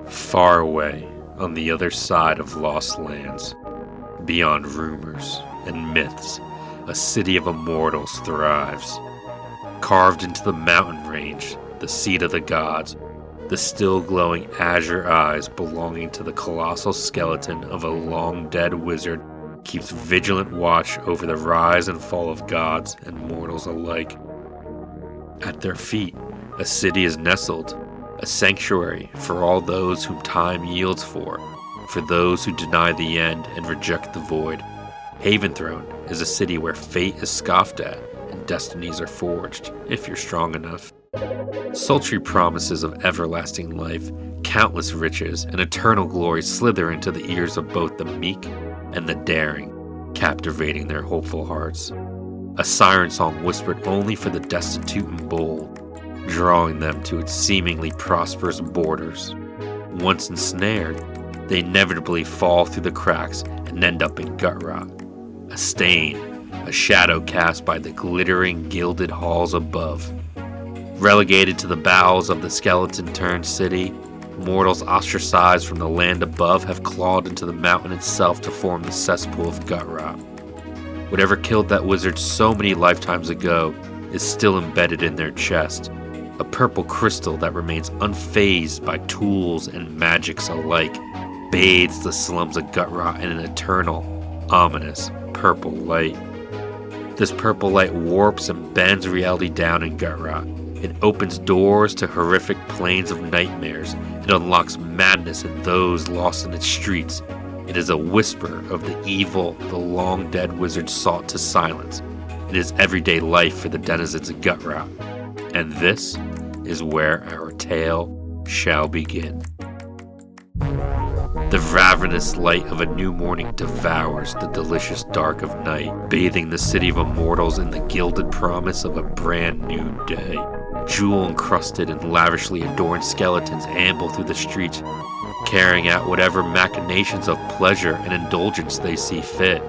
Far away, on the other side of lost lands, beyond rumors and myths, a city of immortals thrives. Carved into the mountain range, the seat of the gods, the still glowing azure eyes belonging to the colossal skeleton of a long-dead wizard keeps vigilant watch over the rise and fall of gods and mortals alike. At their feet, a city is nestled, a sanctuary for all those whom time yields for those who deny the end and reject the void. Haventhrone is a city where fate is scoffed at and destinies are forged, if you're strong enough. Sultry promises of everlasting life, countless riches, and eternal glory slither into the ears of both the meek and the daring, captivating their hopeful hearts. A siren song whispered only for the destitute and bold, drawing them to its seemingly prosperous borders. Once ensnared, they inevitably fall through the cracks and end up in Gutrot, a stain, a shadow cast by the glittering gilded halls above. Relegated to the bowels of the skeleton-turned city, mortals ostracized from the land above have clawed into the mountain itself to form the cesspool of Gutrot. Whatever killed that wizard so many lifetimes ago is still embedded in their chest, a purple crystal that remains unfazed by tools and magics alike, bathes the slums of Gutrot in an eternal, ominous, purple light. This purple light warps and bends reality down in Gutrot. It opens doors to horrific plains of nightmares. It unlocks madness in those lost in its streets. It is a whisper of the evil the long-dead wizard sought to silence. It is everyday life for the denizens of Gutrot. And this is where our tale shall begin. The ravenous light of a new morning devours the delicious dark of night, bathing the city of immortals in the gilded promise of a brand new day. Jewel-encrusted and lavishly adorned skeletons amble through the streets, carrying out whatever machinations of pleasure and indulgence they see fit.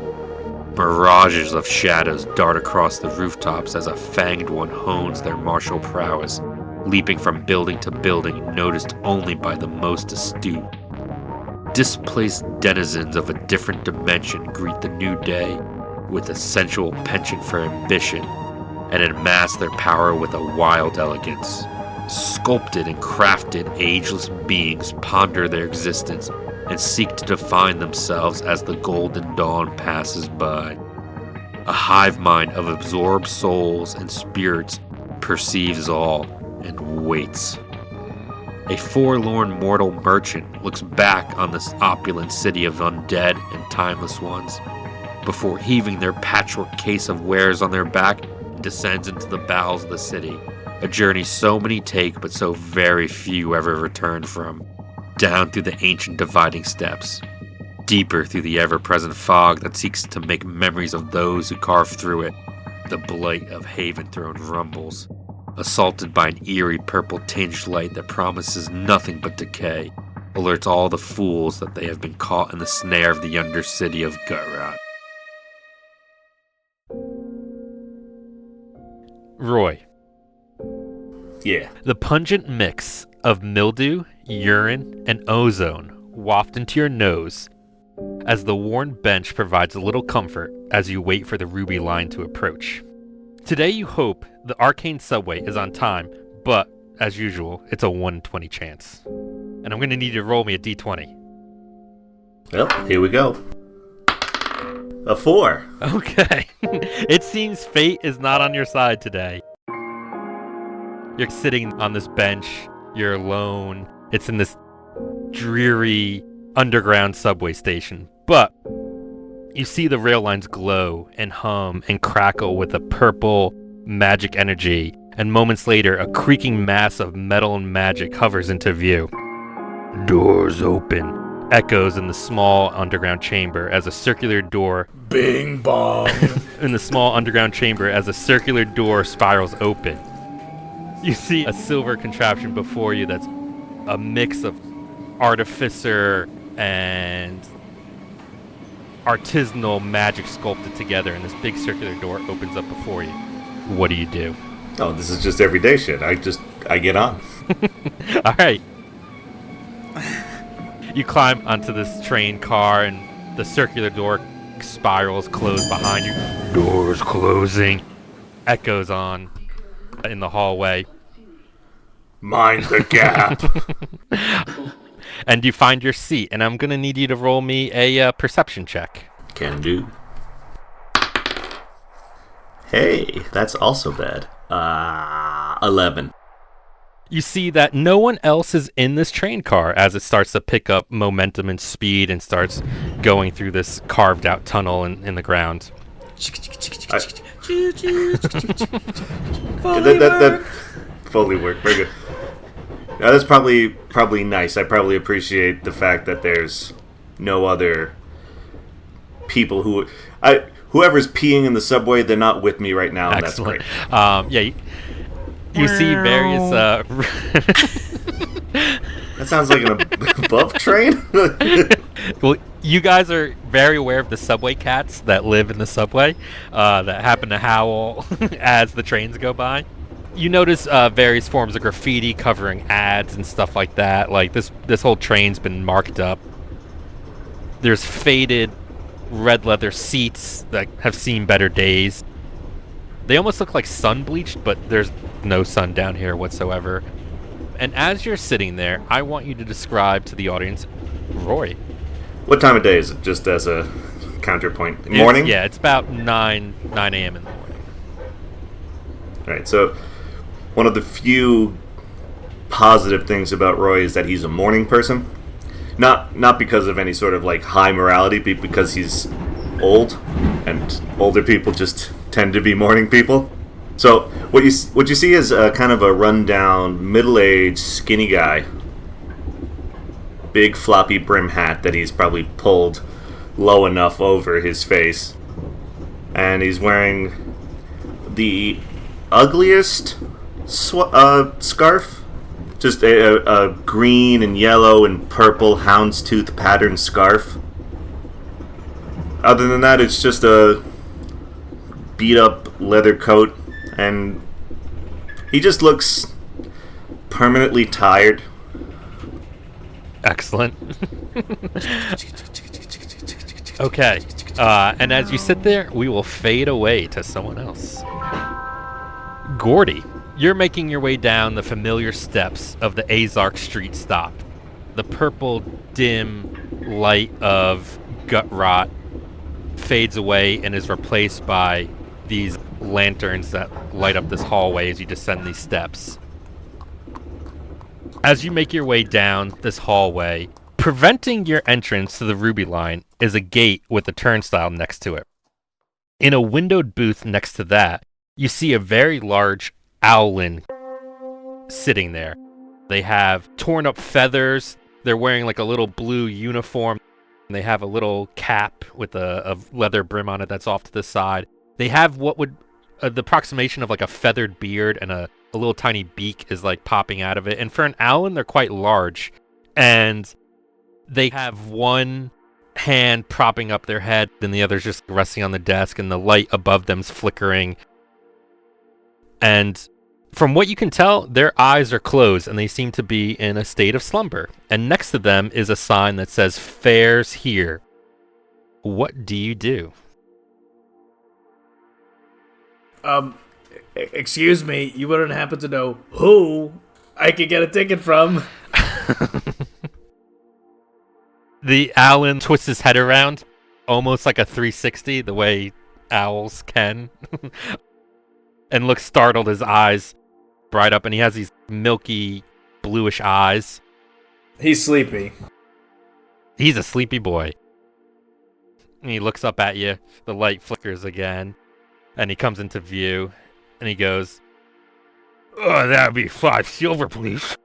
Mirages of shadows dart across the rooftops as a fanged one hones their martial prowess, leaping from building to building, noticed only by the most astute. Displaced denizens of a different dimension greet the new day with a sensual penchant for ambition, and amass their power with a wild elegance. Sculpted and crafted ageless beings ponder their existence and seek to define themselves as the golden dawn passes by. A hive mind of absorbed souls and spirits perceives all and waits. A forlorn mortal merchant looks back on this opulent city of undead and timeless ones, before heaving their patchwork case of wares on their back, descends into the bowels of the city, a journey so many take but so very few ever return from, down through the ancient dividing steps, deeper through the ever-present fog that seeks to make memories of those who carve through it. The blight of Haventhrone rumbles, assaulted by an eerie purple-tinged light that promises nothing but decay, alerts all the fools that they have been caught in the snare of the undercity of Gutrot. Roy. Yeah. The pungent mix of mildew, urine, and ozone waft into your nose as the worn bench provides a little comfort as you wait for the ruby line to approach. Today you hope the arcane subway is on time, but as usual, it's a 1/20 chance. And I'm going to need you to roll me a d20. Well, here we go. A 4. Okay. It seems fate is not on your side today. You're sitting on this bench. You're alone. It's in this dreary underground subway station. But you see the rail lines glow and hum and crackle with a purple magic energy. And moments later, a creaking mass of metal and magic hovers into view. Doors open. Echoes in the small underground chamber as a circular door Bing bong. in the small underground chamber as a circular door spirals open. You see a silver contraption before you that's a mix of artificer and artisanal magic sculpted together, and this big circular door opens up before you. What do you do? Oh, this is just everyday shit. I get on. All right. You climb onto this train car, and the circular door spirals closed behind you. Doors closing. Echoes on in the hallway. Mind the gap. And you find your seat, and I'm going to need you to roll me a perception check. Can do. Hey, that's also bad. 11. You see that no one else is in this train car as it starts to pick up momentum and speed and starts going through this carved out tunnel in the ground. That fully worked. Very good. Now, that's probably nice. I probably appreciate the fact that there's no other people whoever's peeing in the subway, they're not with me right now. And Excellent. That's Yeah, great. you see various. That sounds like an above train. Well, you guys are very aware of the subway cats that live in the subway that happen to howl as the trains go by. You notice various forms of graffiti covering ads and stuff like that. Like this whole train's been marked up. There's faded red leather seats that have seen better days. They almost look like sun bleached, but there's no sun down here whatsoever. And as you're sitting there, I want you to describe to the audience, Roy. What time of day is it? Just as a counterpoint. Morning? It's about 9 a.m. in the morning. All right, so one of the few positive things about Roy is that he's a morning person. Not because of any sort of like high morality, but because he's old, and older people just tend to be morning people. So what you see is kind of a rundown, middle-aged, skinny guy. Big floppy brim hat that he's probably pulled low enough over his face. And he's wearing the ugliest scarf. Just a green and yellow and purple houndstooth patterned scarf. Other than that, it's just a beat-up leather coat. And he just looks permanently tired. Excellent. Okay. And as you sit there, we will fade away to someone else. Gordy, you're making your way down the familiar steps of the Azark Street stop. The purple, dim light of Gutrot fades away and is replaced by these lanterns that light up this hallway as you descend these steps. As you make your way down this hallway, preventing your entrance to the Ruby Line is a gate with a turnstile next to it. In a windowed booth next to that, you see a very large owlin sitting there. They have torn up feathers. They're wearing like a little blue uniform. They have a little cap with a leather brim on it that's off to the side. They have what would the approximation of like a feathered beard, and a little tiny beak is like popping out of it. And for an owlin, they're quite large. And they have one hand propping up their head and the other's just resting on the desk, and the light above them's flickering. And from what you can tell, their eyes are closed and they seem to be in a state of slumber. And next to them is a sign that says "Fares Here." What do you do? Excuse me, you wouldn't happen to know who I could get a ticket from? The owlin twists his head around, almost like a 360, the way owls can, and looks startled, his eyes bright up, and he has these milky, bluish eyes. He's sleepy. He's a sleepy boy. And he looks up at you, the light flickers again, and he comes into view, and he goes, "Oh, that'd be 5 silver, please."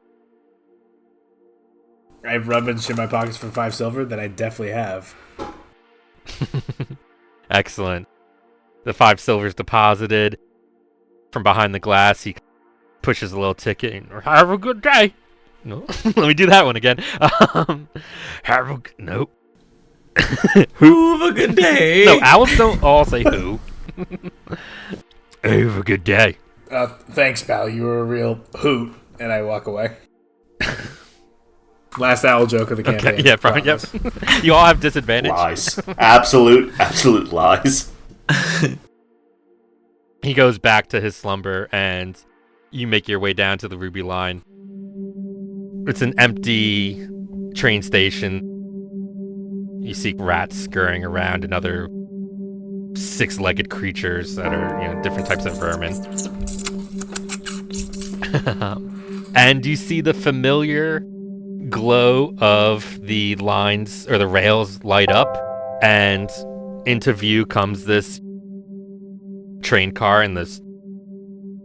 I have rummaged in my pockets for 5 silver that I definitely have. Excellent. The 5 silver's deposited. From behind the glass, he pushes a little ticket and, "Have a good day." No, let me do that one again. Nope. Have a good day. No, owls don't all say who. Have a good day. Thanks, pal. You were a real hoot. And I walk away. Last owl joke of the campaign. Okay, yeah, probably. Yep. You all have disadvantage. Lies. Absolute lies. He goes back to his slumber, and you make your way down to the Ruby Line. It's an empty train station. You see rats scurrying around and other six-legged creatures that are, different types of vermin. And you see the familiar glow of the lines or the rails light up, and into view comes this train car, and this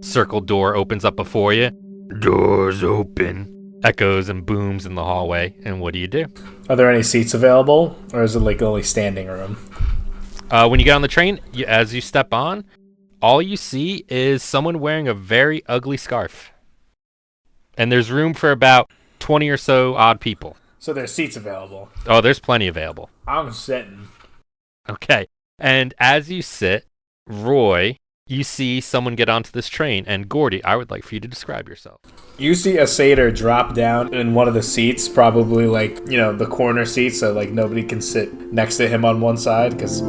circle door opens up before you. Doors open. Echoes and booms in the hallway. And what do you do? Are there any seats available, or is it like only standing room? When you get on the train, as you step on, all you see is someone wearing a very ugly scarf. And there's room for about 20 or so odd people. So there's seats available. Oh, there's plenty available. I'm sitting. Okay. And as you sit, Roy, you see someone get onto this train. And Gordy, I would like for you to describe yourself. You see a satyr drop down in one of the seats, probably like, the corner seat, so like nobody can sit next to him on one side, because,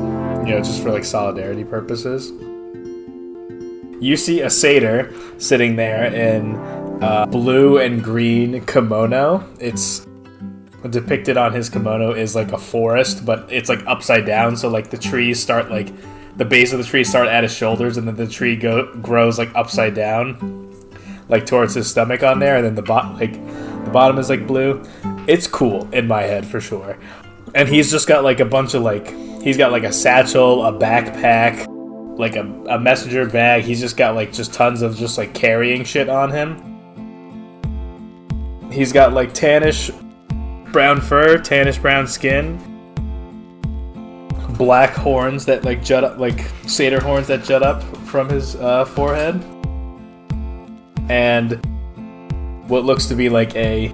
just for like solidarity purposes. You see a satyr sitting there in blue and green kimono. It's depicted on his kimono is like a forest, but it's like upside down, so like the trees start like the base of the tree start at his shoulders, and then the tree grows like upside down, like towards his stomach on there, and then the bottom is like blue. It's cool in my head for sure. And he's just got like a bunch of he's got like a satchel, a backpack, like a messenger bag. He's just got like just tons of just like carrying shit on him. He's got like tannish brown fur, tannish brown skin, black horns that like jut up, like satyr horns that jut up from his forehead, and what looks to be like I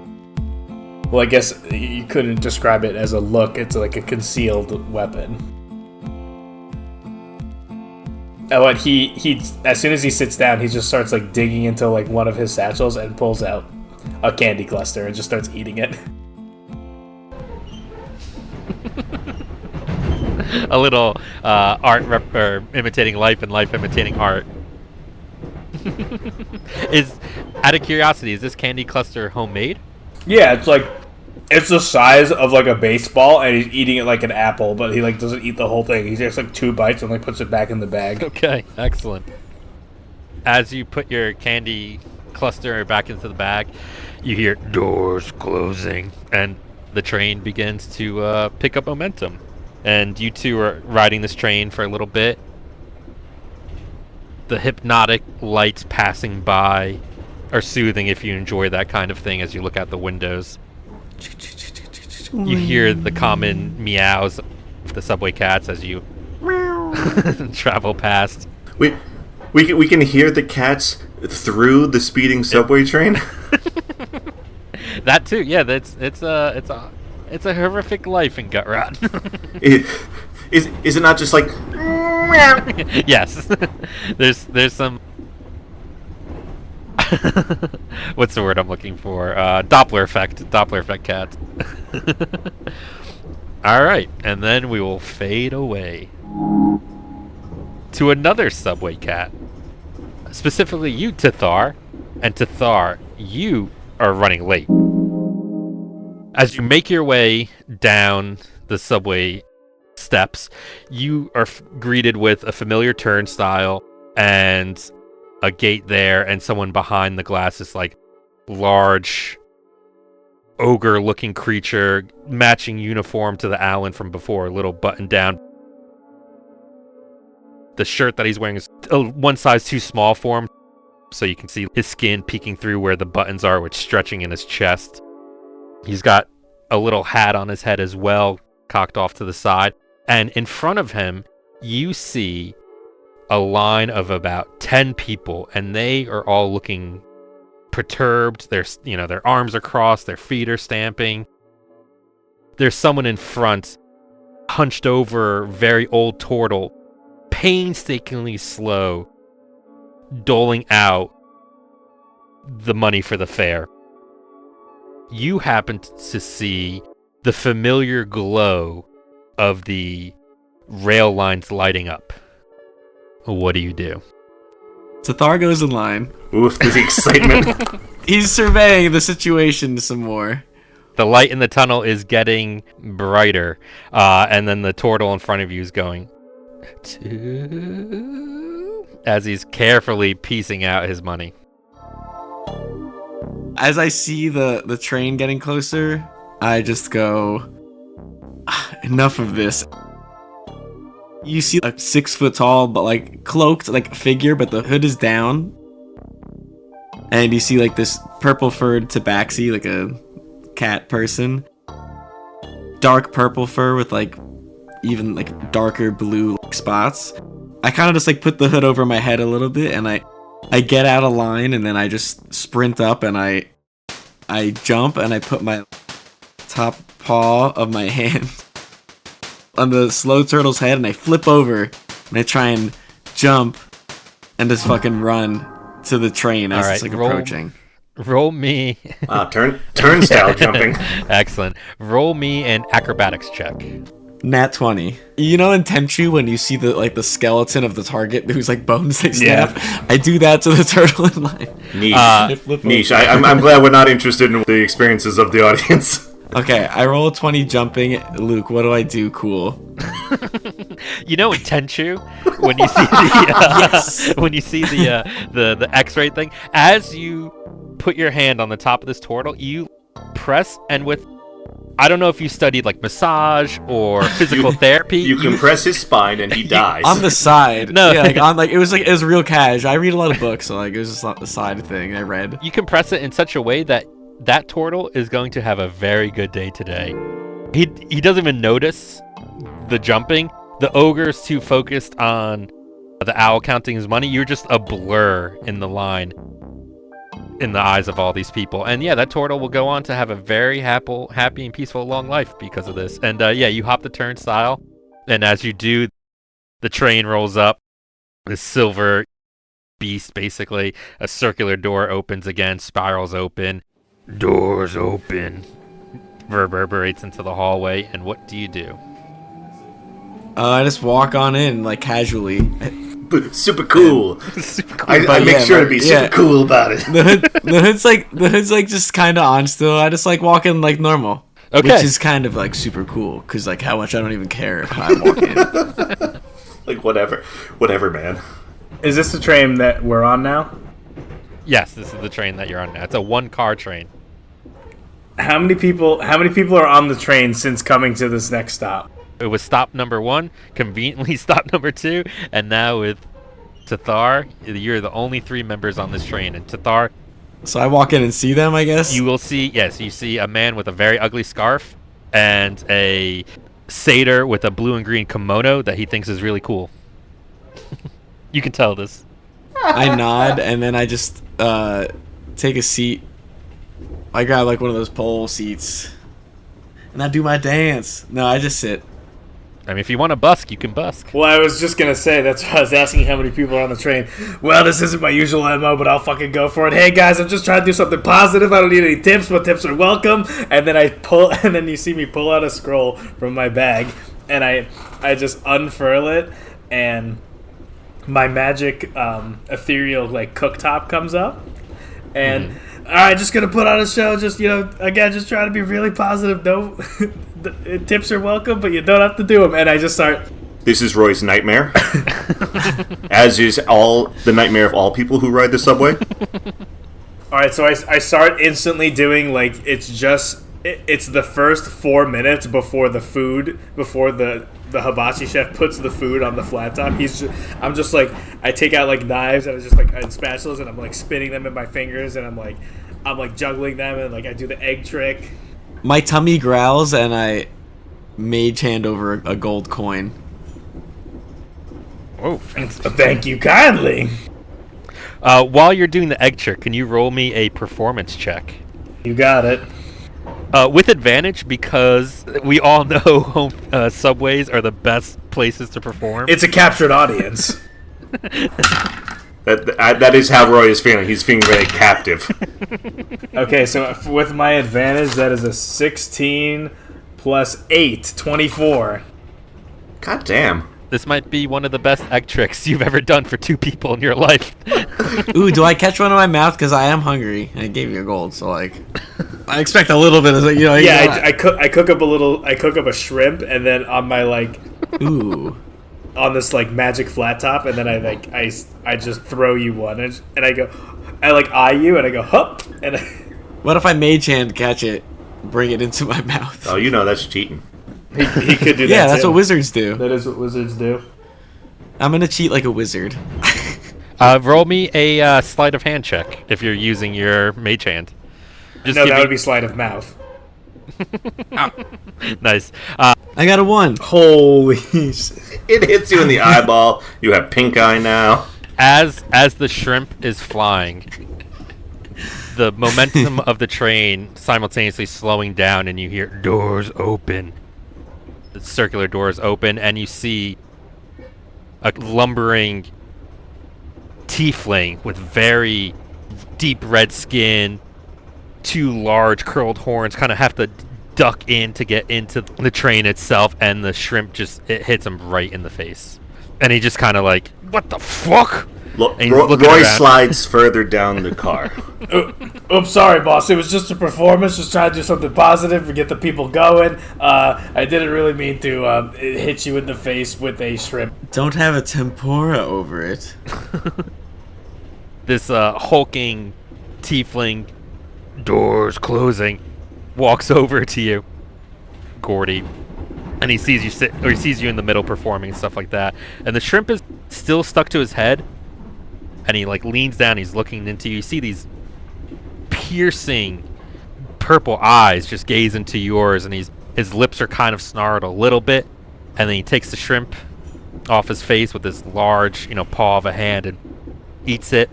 guess you couldn't describe it as a look, it's like a concealed weapon. And he as soon as he sits down, he just starts like digging into like one of his satchels and pulls out a candy cluster and just starts eating it. A little art or imitating life and life imitating art. Out of curiosity, is this candy cluster homemade? Yeah, it's the size of like a baseball, and he's eating it like an apple, but he like doesn't eat the whole thing. He takes like 2 bites and like puts it back in the bag. Okay, excellent. As you put your candy cluster back into the bag, you hear doors closing, and the train begins to pick up momentum. And you two are riding this train for a little bit. The hypnotic lights passing by are soothing if you enjoy that kind of thing as you look out the windows. You hear the common meows of the subway cats as you travel past. We can hear the cats through the speeding subway train. That too, yeah. It's a horrific life in Gutrot. Is it not just like? Yes, there's some. What's the word I'm looking for? Doppler effect cat. All right, and then we will fade away to another subway cat. Specifically, you, Tethar, and Tethar, you are running late. As you make your way down the subway steps, you are greeted with a familiar turnstile and a gate there, and someone behind the glass is like large ogre-looking creature, matching uniform to the Alan from before, a little button down. The shirt that he's wearing is one size too small for him, so you can see his skin peeking through where the buttons are, which stretching in his chest. He's got a little hat on his head as well, cocked off to the side. And in front of him, you see a line of about 10 people, and they are all looking perturbed. Their arms are crossed, their feet are stamping. There's someone in front, hunched over, very old turtle, painstakingly slow, doling out the money for the fare. You happen to see the familiar glow of the rail lines lighting up. What do you do? Tethar goes in line. Oof, the excitement. He's surveying the situation some more. The light in the tunnel is getting brighter, and then the turtle in front of you is going as he's carefully piecing out his money. As I see the train getting closer, I just go, enough of this. You see a 6 foot tall, but like cloaked like figure, but the hood is down. And you see like this purple furred tabaxi, like a cat person. Dark purple fur with like even like darker blue spots. I kind of just like put the hood over my head a little bit, and I get out of line, and then I just sprint up, and I jump, and I put my top paw of my hand on the slow turtle's head, and I flip over, and I try and jump and just fucking run to the train as it's like approaching. Roll me. Turnstile jumping. Excellent. Roll me an acrobatics check. Nat 20. You know in Tenchu when you see the skeleton of the target whose like bones they snap? Yeah. I do that to the turtle in line. Niche. I'm glad we're not interested in the experiences of the audience. Okay, I roll a 20 jumping. Luke, what do I do cool? You know in Tenchu, when you see when you see the X-ray thing, as you put your hand on the top of this turtle, you press, and with, I don't know if you studied like massage or physical therapy. You compress his spine and he dies. On the side. No. Yeah, it was real cash. I read a lot of books, so like it was just not the side thing I read. You compress it in such a way that turtle is going to have a very good day today. He doesn't even notice the jumping. The ogre's too focused on the owl counting his money. You're just a blur in the line in the eyes of all these people. And yeah, that turtle will go on to have a very happy and peaceful long life because of this. And you hop the turnstile, and as you do, the train rolls up. This silver beast, basically, a circular door opens again, spirals open, doors open, reverberates into the hallway. And what do you do? I just walk on in like casually. Super cool. Super cool. I make sure to be super cool about it. The hood's like just kind of on still. I just like walk in like normal. Okay. Which is kind of like super cool because like how much I don't even care if I walk in. Like whatever, man. Is this the train that we're on now? Yes, this is the train that you're on now. It's a 1-car train. How many people are on the train since coming to this next stop? It was stop number 1, conveniently stop number 2, and now with Tethar, you're the only 3 members on this train. And Tethar, so I walk in and see them, I guess? you will see, yes, you see a man with a very ugly scarf and a satyr with a blue and green kimono that he thinks is really cool. You can tell this. I nod, and then I just take a seat. I grab like one of those pole seats, and I do my dance. No, I just sit. I mean, if you want to busk, you can busk. Well, I was just going to say, that's why I was asking how many people are on the train. Well, this isn't my usual MO, but I'll fucking go for it. Hey, guys, I'm just trying to do something positive. I don't need any tips, but tips are welcome. And then and then you see me pull out a scroll from my bag, and I just unfurl it, and my magic ethereal like cooktop comes up, and all right, just gonna put on a show. Just again, just trying to be really positive. No, tips are welcome, but you don't have to do them. And I just start. This is Roy's nightmare, as is the nightmare of all people who ride the subway. All right, so I start instantly doing like it's the first 4 minutes before the hibachi chef puts the food on the flat top. I'm just like, I take out like knives and and spatulas, and I'm like spinning them in my fingers, and I'm like juggling them, and like I do the egg trick. My tummy growls, and I mage hand over a gold coin. Oh, fancy. Thank you kindly. While you're doing the egg trick, can you roll me a performance check? You got it. With advantage, because we all know subways are the best places to perform. It's a captured audience. That is how Roy is feeling. He's feeling very captive. Okay, so with my advantage, that is a 16 plus 8, 24. God damn. This might be one of the best egg tricks you've ever done for 2 people in your life. Ooh, do I catch one in my mouth? Because I am hungry. I gave you a gold, so like, I expect a little bit of Yeah, I cook up a shrimp, and then on my Ooh. on this magic flat top, and then I just throw you one, and I eye you, and I go hup, and What if I mage hand catch it, bring it into my mouth? Oh, that's cheating. he could do that. Yeah, that's too. what wizards do. That is what wizards do. I'm gonna cheat like a wizard. Roll me a sleight of hand check if you're using your mage hand. That would be sleight of mouth. Nice. I got a 1. Holy shit. It hits you in the eyeball. You have pink eye now. As the shrimp is flying, the momentum of the train simultaneously slowing down, and you hear doors open. The circular doors open, and you see a lumbering tiefling with very deep red skin, 2 large curled horns, kind of have to duck in to get into the train itself, and the shrimp it hits him right in the face. And he just kind of what the fuck? Roy slides further down the car. Oops, sorry, boss. It was just a performance. Just trying to do something positive and get the people going. I didn't really mean to hit you in the face with a shrimp. Don't have a tempura over it. This hulking tiefling, doors closing, walks over to you, Gordy, and he sees you in the middle performing and stuff like that. And the shrimp is still stuck to his head, and he leans down. He's looking into you. You see these piercing purple eyes just gaze into yours, and his lips are kind of snarled a little bit, and then he takes the shrimp off his face with this large, paw of a hand and eats it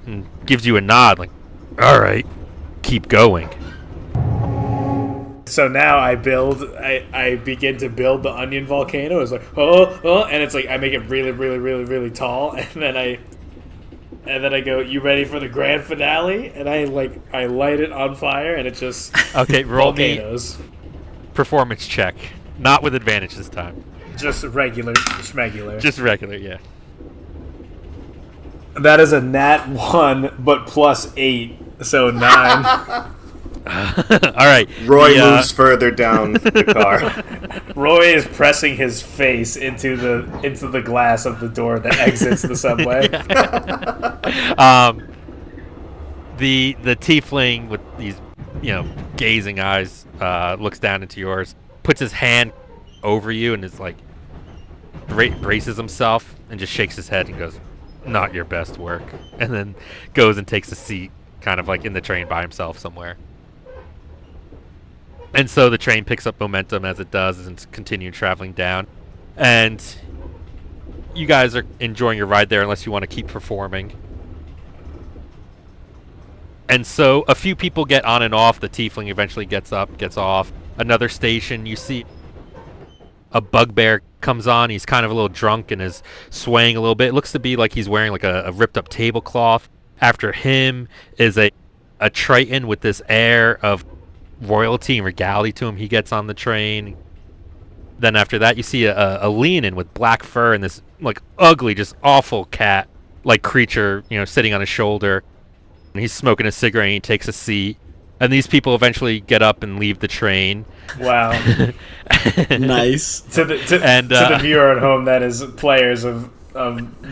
and gives you a nod, all right, keep going. So now I begin to build the onion volcano. It's and it's I make it really, really, really, really tall, and then I go, you ready for the grand finale? And I light it on fire, and it just okay. Roll volcanoes. Me performance check, not with advantage this time. Just regular, schmegular. Just regular, yeah. That is a nat 1, but plus 8, so 9. All right. Roy moves further down the car. Roy is pressing his face into the glass of the door that exits the subway. The tiefling with these gazing eyes looks down into yours, puts his hand over you, and is braces himself and just shakes his head and goes, "Not your best work," and then goes and takes a seat, kind of in the train by himself somewhere. And so the train picks up momentum as it does and continues traveling down. And you guys are enjoying your ride there unless you want to keep performing. And so a few people get on and off. The tiefling eventually gets up, gets off. Another station, you see a bugbear comes on. He's kind of a little drunk and is swaying a little bit. It looks to be like he's wearing a ripped up tablecloth. After him is a triton with this air of royalty and regality to him. He gets on the train. Then after that, you see a lean-in with black fur and this ugly, just awful cat creature, sitting on his shoulder. And he's smoking a cigarette and he takes a seat. And these people eventually get up and leave the train. Wow. Nice. To the viewer at home, that is players of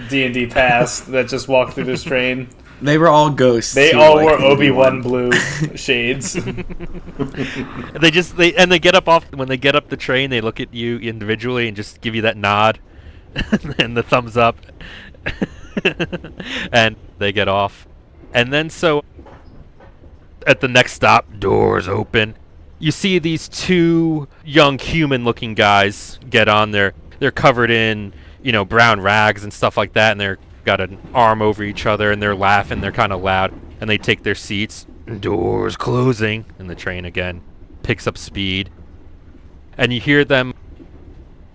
D&D past that just walked through this train. They were all ghosts. They all wore Obi-Wan blue shades. They get up when they get up the train, they look at you individually and just give you that nod and the thumbs up. And they get off. And then so at the next stop, doors open. You see these 2 young human-looking guys get on there. They're covered in, brown rags and stuff like that, and they're got an arm over each other, and they're laughing. They're kind of loud, and they take their seats. Doors closing, and the train again picks up speed. And you hear them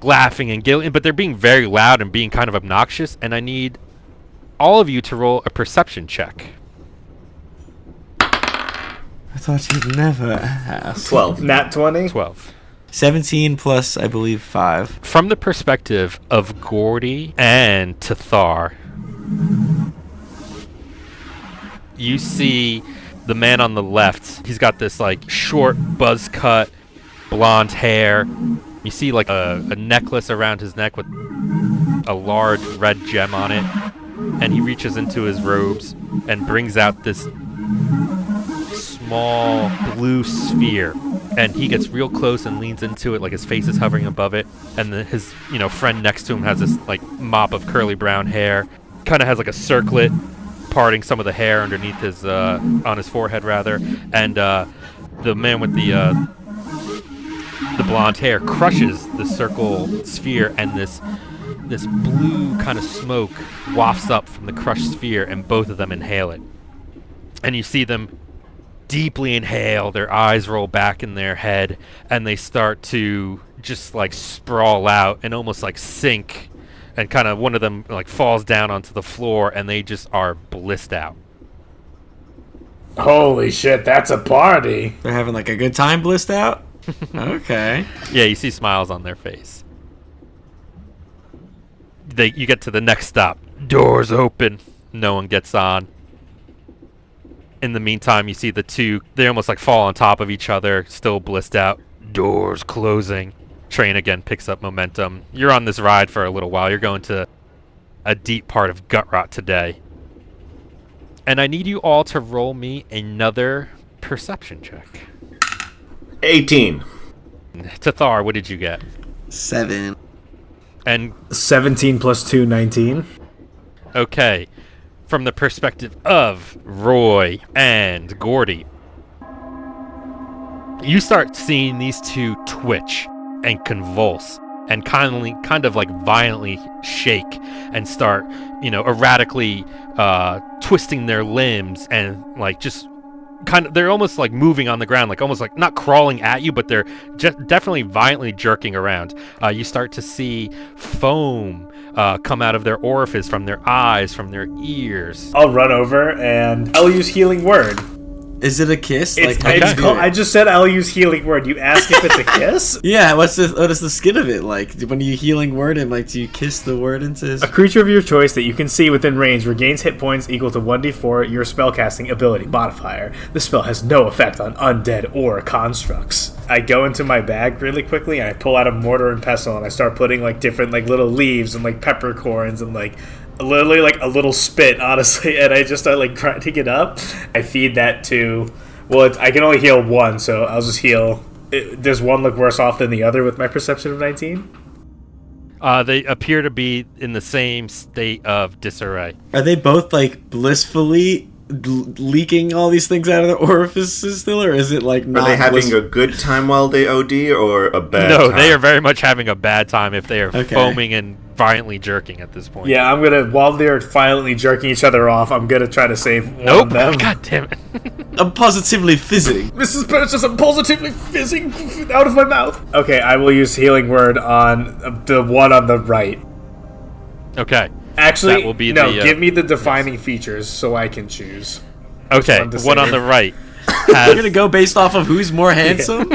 laughing and giggling, but they're being very loud and being kind of obnoxious. And I need all of you to roll a perception check. I thought you'd never ask. 12. Nat 20. 12. 17 plus, I believe, 5. From the perspective of Gordy and Tethar, you see the man on the left. He's got this like short buzz cut, blonde hair. You see like a necklace around his neck with a large red gem on it. And he reaches into his robes and brings out this small blue sphere. And he gets real close and leans into it, like his face is hovering above it. And his friend next to him has this like mop of curly brown hair. Kind of has like a circlet parting some of the hair underneath his on his forehead rather. And the man with the blonde hair crushes the circle sphere, and this blue kind of smoke wafts up from the crushed sphere, and both of them inhale it. And you see them deeply inhale, their eyes roll back in their head, and they start to just like sprawl out and almost like sink, and kind of one of them like falls down onto the floor, and they just are blissed out. Holy shit, that's a party. They're having like a good time blissed out? Okay. Yeah, you see smiles on their face. You get to the next stop. Doors open. No one gets on. In the meantime, you see the two, they almost like fall on top of each other, still blissed out. Doors closing. Train again picks up momentum. You're on this ride for a little while. You're going to a deep part of Gutrot today. And I need you all to roll me another perception check. 18. Tethar, what did you get? 7. And 17 plus 2, 19. okay, from the perspective of Roy and Gordy, you start seeing these two twitch and convulse and kind of like violently shake and start, erratically twisting their limbs and like just they're almost like moving on the ground, like almost like not crawling at you, but they're definitely violently jerking around. You start to see foam come out of their orifice, from their eyes, from their ears. I'll run over and I'll use Healing Word. Is it a kiss? I just said I'll use Healing Word. You ask if it's a kiss? Yeah, what is the skin of it like? When you Healing Word him, like, do you kiss the word into his... A creature of your choice that you can see within range regains hit points equal to 1d4 your spellcasting ability modifier. The spell has no effect on undead or constructs. I go into my bag really quickly and I pull out a mortar and pestle and I start putting like different like little leaves and like peppercorns and like literally like a little spit, honestly, and I just start like grinding it up. I feed that to, I can only heal one, so I'll just heal. Does one look worse off than the other with my perception of 19? They appear to be in the same state of disarray. Are they both like blissfully leaking all these things out of their orifices still, or is it like not? Are they having a good time while they OD, or a bad time? No, they are very much having a bad time if they are foaming and violently jerking at this point. Yeah, while they're violently jerking each other off, I'm gonna try to save one of them. God damn it. I'm positively fizzing. Mrs. Burgess, I'm positively fizzing out of my mouth. Okay, I will use Healing Word on the one on the right. Okay. Actually, that will be give me the defining features so I can choose. Okay, the one on the right. You're gonna go based off of who's more handsome?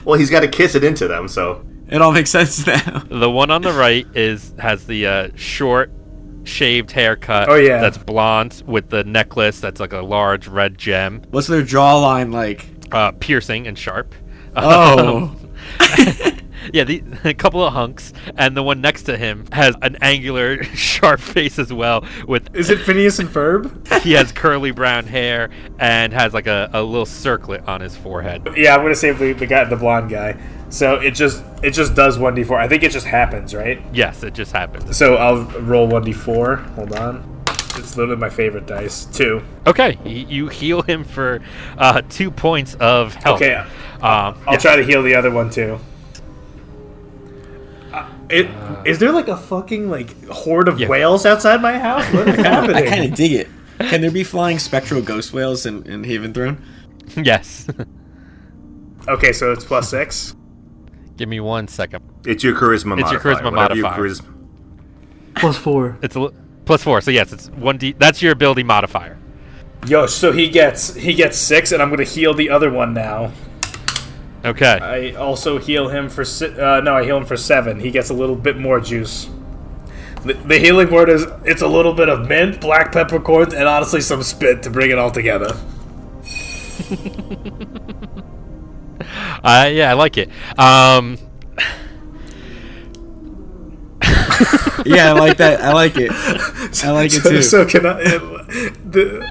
Well, he's got to kiss it into them, so... It all makes sense now. The one on the right has the short, shaved haircut. Oh, yeah. That's blonde with the necklace that's like a large red gem. What's their jawline like? Piercing and sharp. Oh. Yeah, a couple of hunks, and the one next to him has an angular, sharp face as well. Is it Phineas and Ferb? He has curly brown hair and has like a little circlet on his forehead. Yeah, I'm gonna save the blonde guy. So it just does 1d4. I think it just happens, right? Yes, it just happens. So I'll roll 1d4. Hold on. It's literally my favorite dice. 2. Okay, you heal him for 2 points of health. Okay, I'll try to heal the other one too. Is there like a fucking like horde of whales outside my house? What is happening? I kind of dig it. Can there be flying spectral ghost whales in Haventhrone? Yes. Okay, so it's plus 6. Give me 1 second. It's your charisma modifier. It's your charisma modifier. Plus 4. It's +4. So yes, it's 1d. That's your ability modifier. Yo, so he gets 6, and I'm gonna heal the other one now. Okay. I also heal him for I heal him for 7. He gets a little bit more juice. The healing word is it's a little bit of mint, black peppercorns, and honestly some spit to bring it all together. Yeah, I like it. Yeah, I like that. I like it. I like it too. So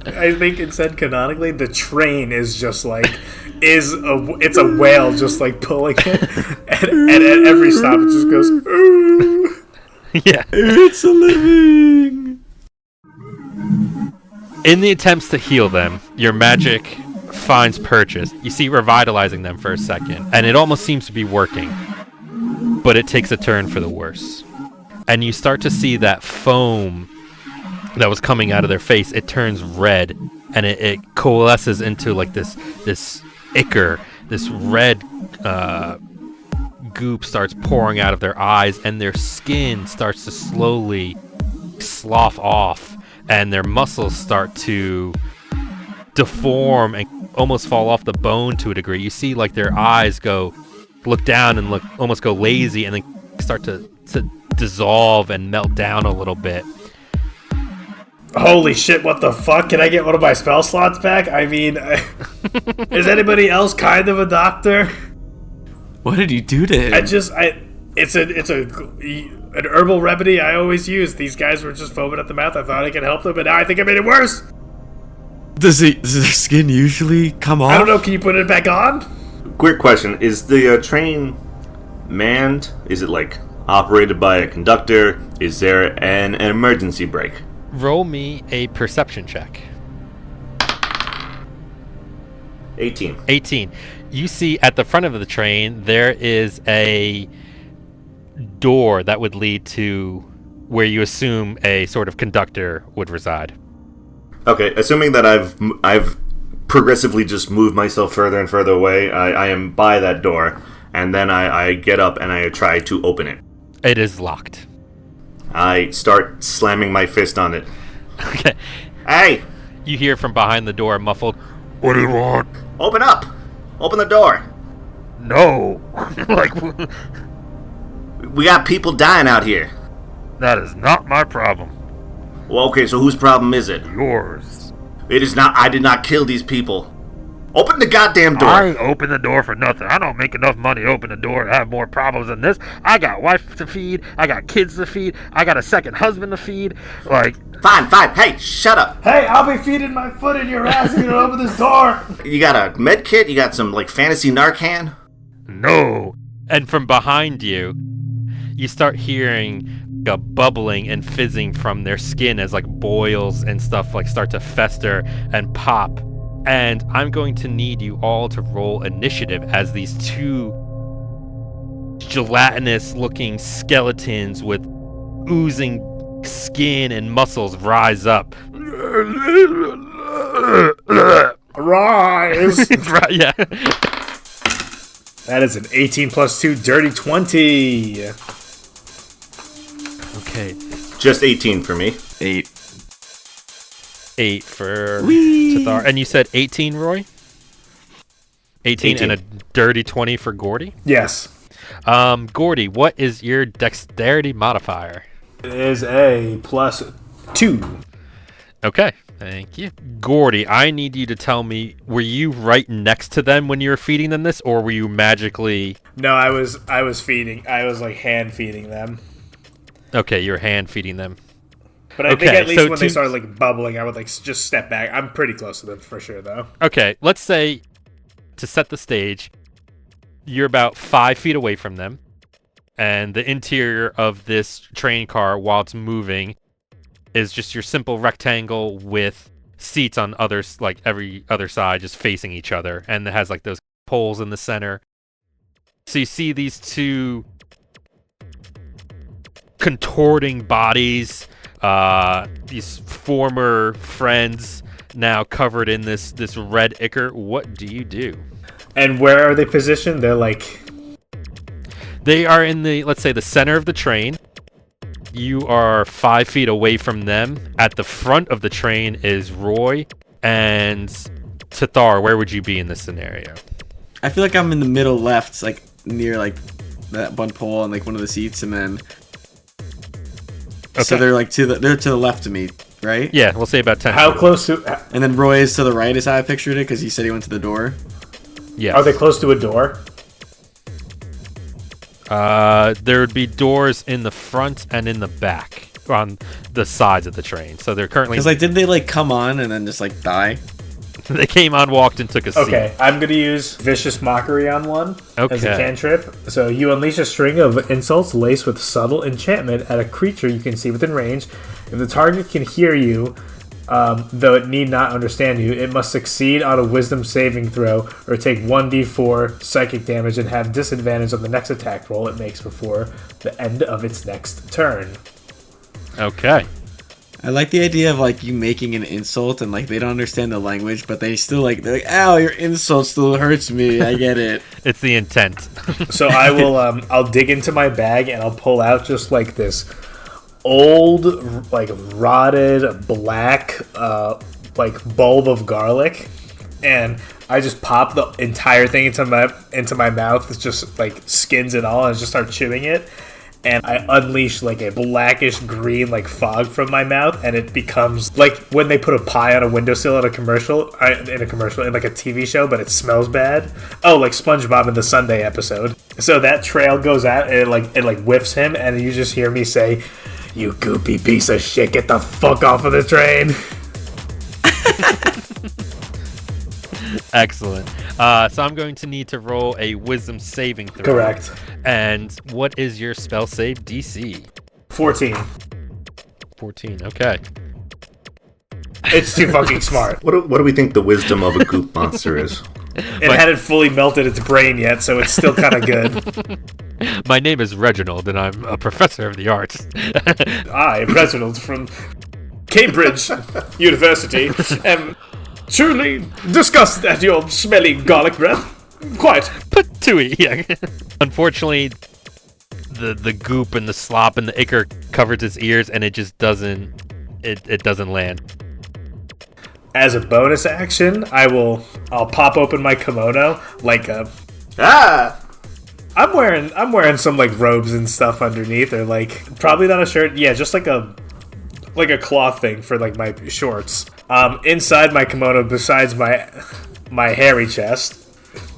I think it said canonically the train is just like it's a whale just like pulling it, and at every stop it just goes. Ooh. Yeah. It's a living. In the attempts to heal them, your magic finds purchase. You see revitalizing them for a second, and it almost seems to be working. But it takes a turn for the worse. And you start to see that foam that was coming out of their face, it turns red, and it coalesces into like this ichor, this red goop starts pouring out of their eyes, and their skin starts to slowly slough off, and their muscles start to deform and almost fall off the bone to a degree. You see like their eyes look down and almost go lazy, and then start to dissolve and melt down a little bit. Holy shit, what the fuck? Can I get one of my spell slots back? I mean, is anybody else kind of a doctor? What did you do to him? It's an herbal remedy I always use. These guys were just foaming at the mouth. I thought I could help them, but now I think I made it worse. Does their skin usually come off? I don't know. Can you put it back on? Quick question: is the train manned? Is it like operated by a conductor? Is there an emergency brake? Roll me a perception check. 18. You see at the front of the train there is a door that would lead to where you assume a sort of conductor would reside. Okay, assuming that I've progressively just moved myself further and further away, I am by that door, and then I get up and I try to open it. It is locked. I start slamming my fist on it. Okay. Hey! You hear from behind the door muffled, "What do you want?" Open up! Open the door! No! Like, We got people dying out here. that is not my problem. Well, okay, so whose problem is it? Yours. It is not. I did not kill these people. Open the goddamn door! I open the door for nothing. I don't make enough money to open the door to have more problems than this. I got wife to feed. I got kids to feed. I got a second husband to feed. Like, Fine. Hey, shut up. Hey, I'll be feeding my foot in your ass if you don't open this door. You got a med kit? You got some, like, fantasy Narcan? no. And from behind you, you start hearing a bubbling and fizzing from their skin as like boils and stuff like start to fester and pop. And I'm going to need you all to roll initiative as these two gelatinous looking skeletons with oozing skin and muscles rise up. Rise. Right, yeah. That is an 18 plus 2, dirty 20. Okay. Just 18 for me. 8. 8 for Whee! Tethar. And you said 18, Roy? 18 and a dirty 20 for Gordy? Yes. Gordy, what is your dexterity modifier? It is a plus 2. Okay, thank you. Gordy, I need you to tell me, were you right next to them when you were feeding them this, or were you magically... No, I was feeding. I was like hand feeding them. Okay, you were hand feeding them. But I think Okay, at least so when they started like bubbling, I would like just step back. I'm pretty close to them for sure, though. Okay, let's say, to set the stage, you're about 5 feet away from them, and the interior of this train car, while it's moving, is just your simple rectangle with seats on others, like every other side, just facing each other, and it has like those poles in the center. So you see these two contorting bodies, these former friends now covered in this red ichor. What do you do? And where are they positioned? They're like... They are in the, let's say, the center of the train. You are 5 feet away from them. At the front of the train is Roy and Tethar. Where would you be in this scenario? I feel like I'm in the middle left, like near like that one pole and like one of the seats, and then so they're like to the left of me, right? Yeah, we'll say about 10. How close to? And then Roy is to the right, is how I pictured it, because he said he went to the door. Yeah. Are they close to a door? There would be doors in the front and in the back on the sides of the train. So they're currently. Because like, did they like come on and then just like die? They came on, walked, and took a seat. Okay, I'm gonna use Vicious Mockery on one as a Okay. cantrip. So you unleash a string of insults laced with subtle enchantment at a creature you can see within range. If the target can hear you, though it need not understand you, it must succeed on a wisdom saving throw or take 1d4 psychic damage and have disadvantage on the next attack roll it makes before the end of its next turn. Okay. I like the idea of like you making an insult and like they don't understand the language, but they still like they're like, ow, your insult still hurts me. I get it. It's the intent. So I will, I'll dig into my bag and I'll pull out just like this old, like rotted black, like bulb of garlic, and I just pop the entire thing into my mouth. It's just like skins and all, and I just start chewing it. And I unleash like a blackish green like fog from my mouth, and it becomes like when they put a pie on a windowsill in a commercial, in like a TV show, but it smells bad. Oh, like SpongeBob in the Sunday episode. So that trail goes out, and it like whiffs him, and you just hear me say, "You goopy piece of shit, get the fuck off of the train." Excellent. So I'm going to need to roll a wisdom saving throw. Correct. And what is your spell save DC? 14. 14. Okay. It's too fucking smart. What do we think the wisdom of a goop monster is? It hadn't fully melted its brain yet, so it's still kind of good. My name is Reginald, and I'm a professor of the arts. I, Reginald from Cambridge University, am truly disgusted at your smelly garlic breath. Quite. Patooey, yeah. Unfortunately, the goop and the slop and the ichor covers its ears, and it just doesn't. It doesn't land. As a bonus action, I'll pop open my kimono like a. I'm wearing some like robes and stuff underneath, or like probably not a shirt. Yeah, just like a cloth thing for like my shorts. Inside my kimono, besides my hairy chest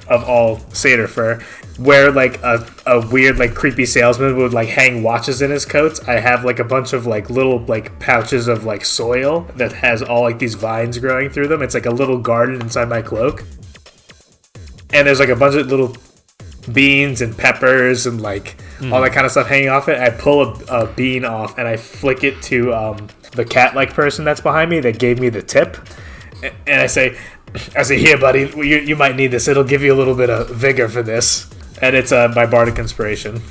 of all satyr fur, where like a weird like creepy salesman would like hang watches in his coats, I have like a bunch of like little like pouches of like soil that has all like these vines growing through them. It's like a little garden inside my cloak, and there's like a bunch of little beans and peppers and like all that kind of stuff hanging off it. I pull a bean off and I flick it to the cat-like person that's behind me that gave me the tip, and I say, here, buddy, you might need this. It'll give you a little bit of vigor for this. And it's my bardic inspiration.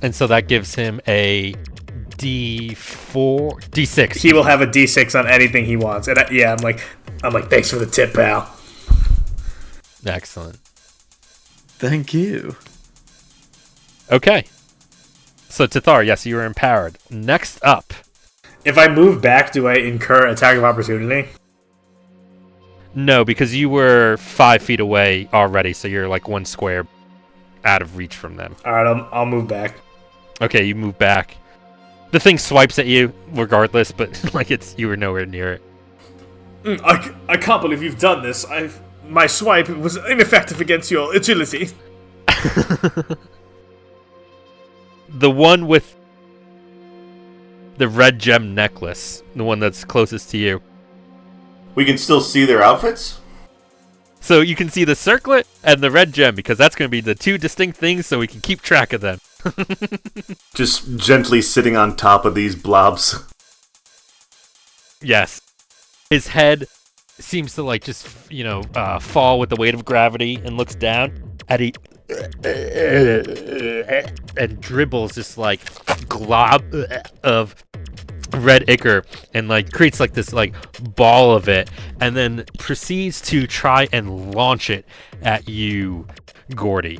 And so that gives him a D6. He will have a D6 on anything he wants. And I'm like, thanks for the tip, pal. Excellent. Thank you. Okay. So Tethar, yes, you are empowered. Next up. If I move back, do I incur attack of opportunity? No, because you were 5 feet away already, so you're like one square out of reach from them. All right, I'll move back. Okay, you move back. The thing swipes at you regardless, but like you were nowhere near it. I can't believe you've done this. My swipe was ineffective against your agility. The one with the red gem necklace, the one that's closest to you. We can still see their outfits? So you can see the circlet and the red gem, because that's going to be the two distinct things, so we can keep track of them. Just gently sitting on top of these blobs. Yes. His head seems to like just, fall with the weight of gravity and looks down, and he and dribbles this like glob of red ichor and like creates like this like ball of it, and then proceeds to try and launch it at you, Gordy.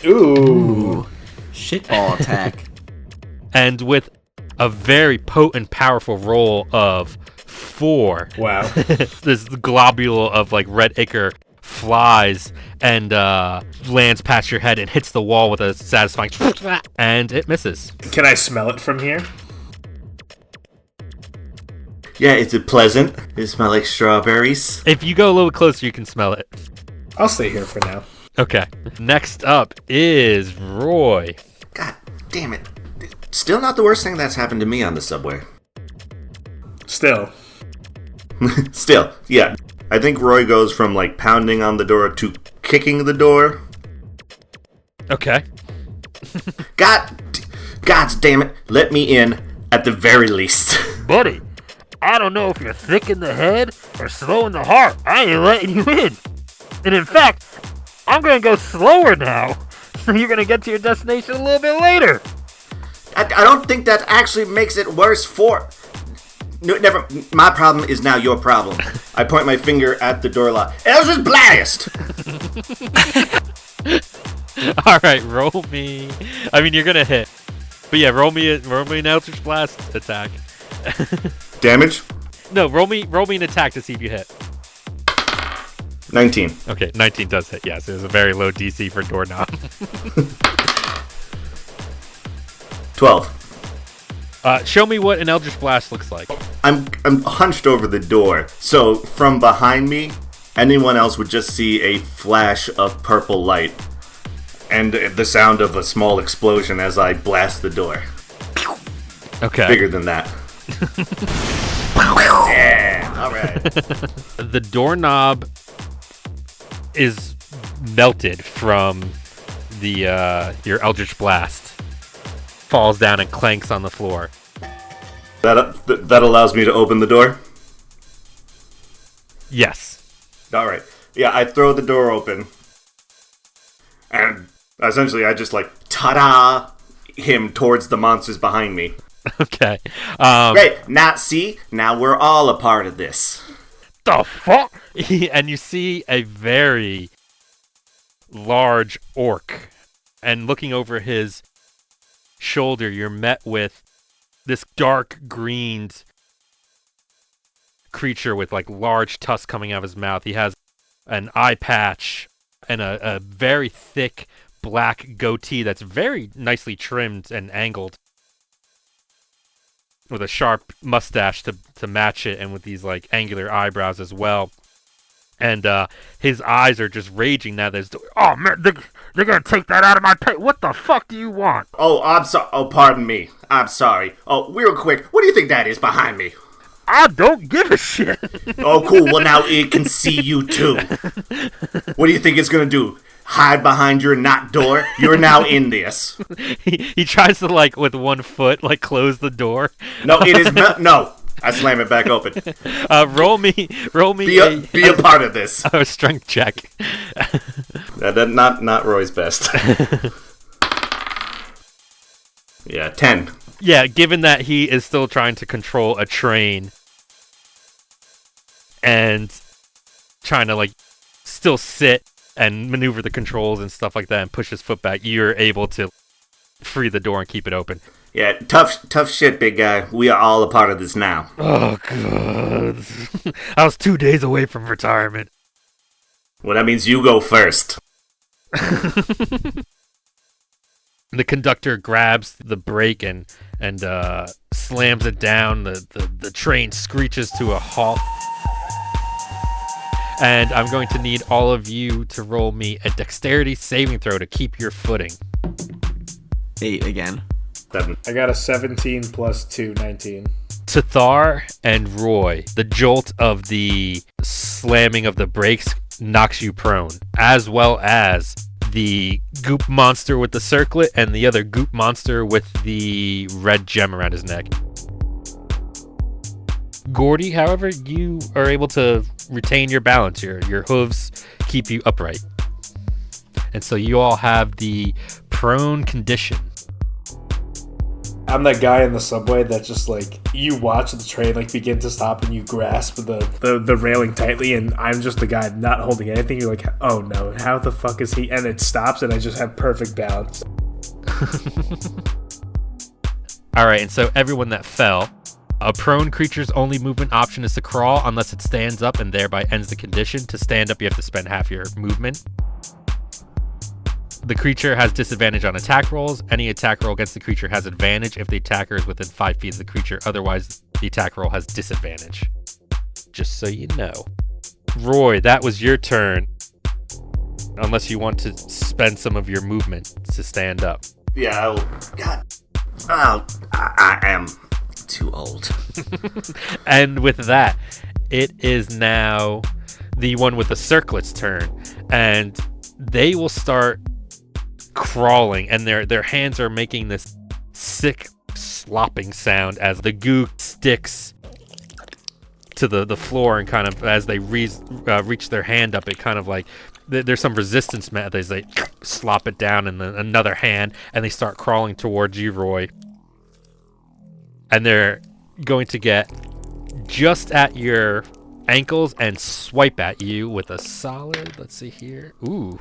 Ooh. Shitball attack. And with a very potent, powerful roll of 4, Wow. this globule of like red ichor flies and lands past your head and hits the wall with a satisfying and it misses. Can I smell it from here? Yeah, is it pleasant? Does it smell like strawberries? If you go a little closer, you can smell it. I'll stay here for now. Okay. Next up is Roy. God damn it. Still not the worst thing that's happened to me on the subway. Still. Still, yeah. I think Roy goes from, like, pounding on the door to kicking the door. Okay. God damn it. Let me in at the very least. Buddy, I don't know if you're thick in the head or slow in the heart. I ain't letting you in. And in fact, I'm gonna go slower now, so you're gonna get to your destination a little bit later. I don't think that actually makes it worse for... No, never. My problem is now your problem. I point my finger at the door lock. Eldritch Blast! Alright, roll me. I mean, you're gonna hit. But yeah, roll me an Eldritch Blast attack. Damage? No, roll me an attack to see if you hit. 19. Okay, 19 does hit. Yes, it was a very low DC for doorknob. 12. Show me what an Eldritch Blast looks like. I'm hunched over the door, so from behind me, anyone else would just see a flash of purple light and the sound of a small explosion as I blast the door. Okay. Bigger than that. Yeah, alright. The doorknob is melted from the your Eldritch Blast. Falls down and clanks on the floor. That allows me to open the door? Yes. Alright. Yeah, I throw the door open. And essentially I just like, ta-da! Him towards the monsters behind me. Okay. Great. Now we're all a part of this. The fuck? And you see a very large orc. And looking over his shoulder, you're met with this dark greened creature with like large tusks coming out of his mouth. He has an eye patch and a very thick black goatee that's very nicely trimmed and angled, with a sharp mustache to match it, and with these like angular eyebrows as well. And his eyes are just raging now. Oh man, they're gonna take that out of my pay. What the fuck do you want? Oh, I'm sorry. Oh, pardon me. I'm sorry. Oh, real quick, what do you think that is behind me? I don't give a shit. Oh, cool. Well, now it can see you too. What do you think it's gonna do? Hide behind your not door? You're now in this. he tries to like with one foot like close the door. No, it is no. I slam it back open. Roll me. Be a part of this. A strength check. Not Roy's best. Yeah, 10. Yeah, given that he is still trying to control a train and trying to like still sit and maneuver the controls and stuff like that and push his foot back, you're able to free the door and keep it open. Yeah, tough shit, big guy. We are all a part of this now. Oh, God. I was 2 days away from retirement. Well, that means you go first. The conductor grabs the brake and slams it down. The train screeches to a halt. And I'm going to need all of you to roll me a dexterity saving throw to keep your footing. 8 again. 7. I got a 17 plus 2, 19. Tethar and Roy, the jolt of the slamming of the brakes knocks you prone, as well as the goop monster with the circlet and the other goop monster with the red gem around his neck. Gordy, however, you are able to retain your balance. Your hooves keep you upright. And so you all have the prone condition. I'm that guy in the subway that just like, you watch the train like begin to stop and you grasp the railing tightly, and I'm just the guy not holding anything. You're like, oh no, how the fuck is he? And it stops and I just have perfect balance. All right, and so everyone that fell, a prone creature's only movement option is to crawl unless it stands up and thereby ends the condition. To stand up, you have to spend half your movement. The creature has disadvantage on attack rolls. Any attack roll against the creature has advantage if the attacker is within 5 feet of the creature. Otherwise, the attack roll has disadvantage. Just so you know. Roy, that was your turn. Unless you want to spend some of your movement to stand up. Yeah, I will. God. Oh, I am too old. And with that, it is now the one with the circlet's turn. And they will start crawling, and their hands are making this sick slopping sound as the goo sticks to the floor, and kind of as they reach their hand up, it kind of like there's some resistance met as they slop it down, and then another hand, and they start crawling towards you, Roy. And they're going to get just at your ankles and swipe at you with a solid, let's see here. Ooh.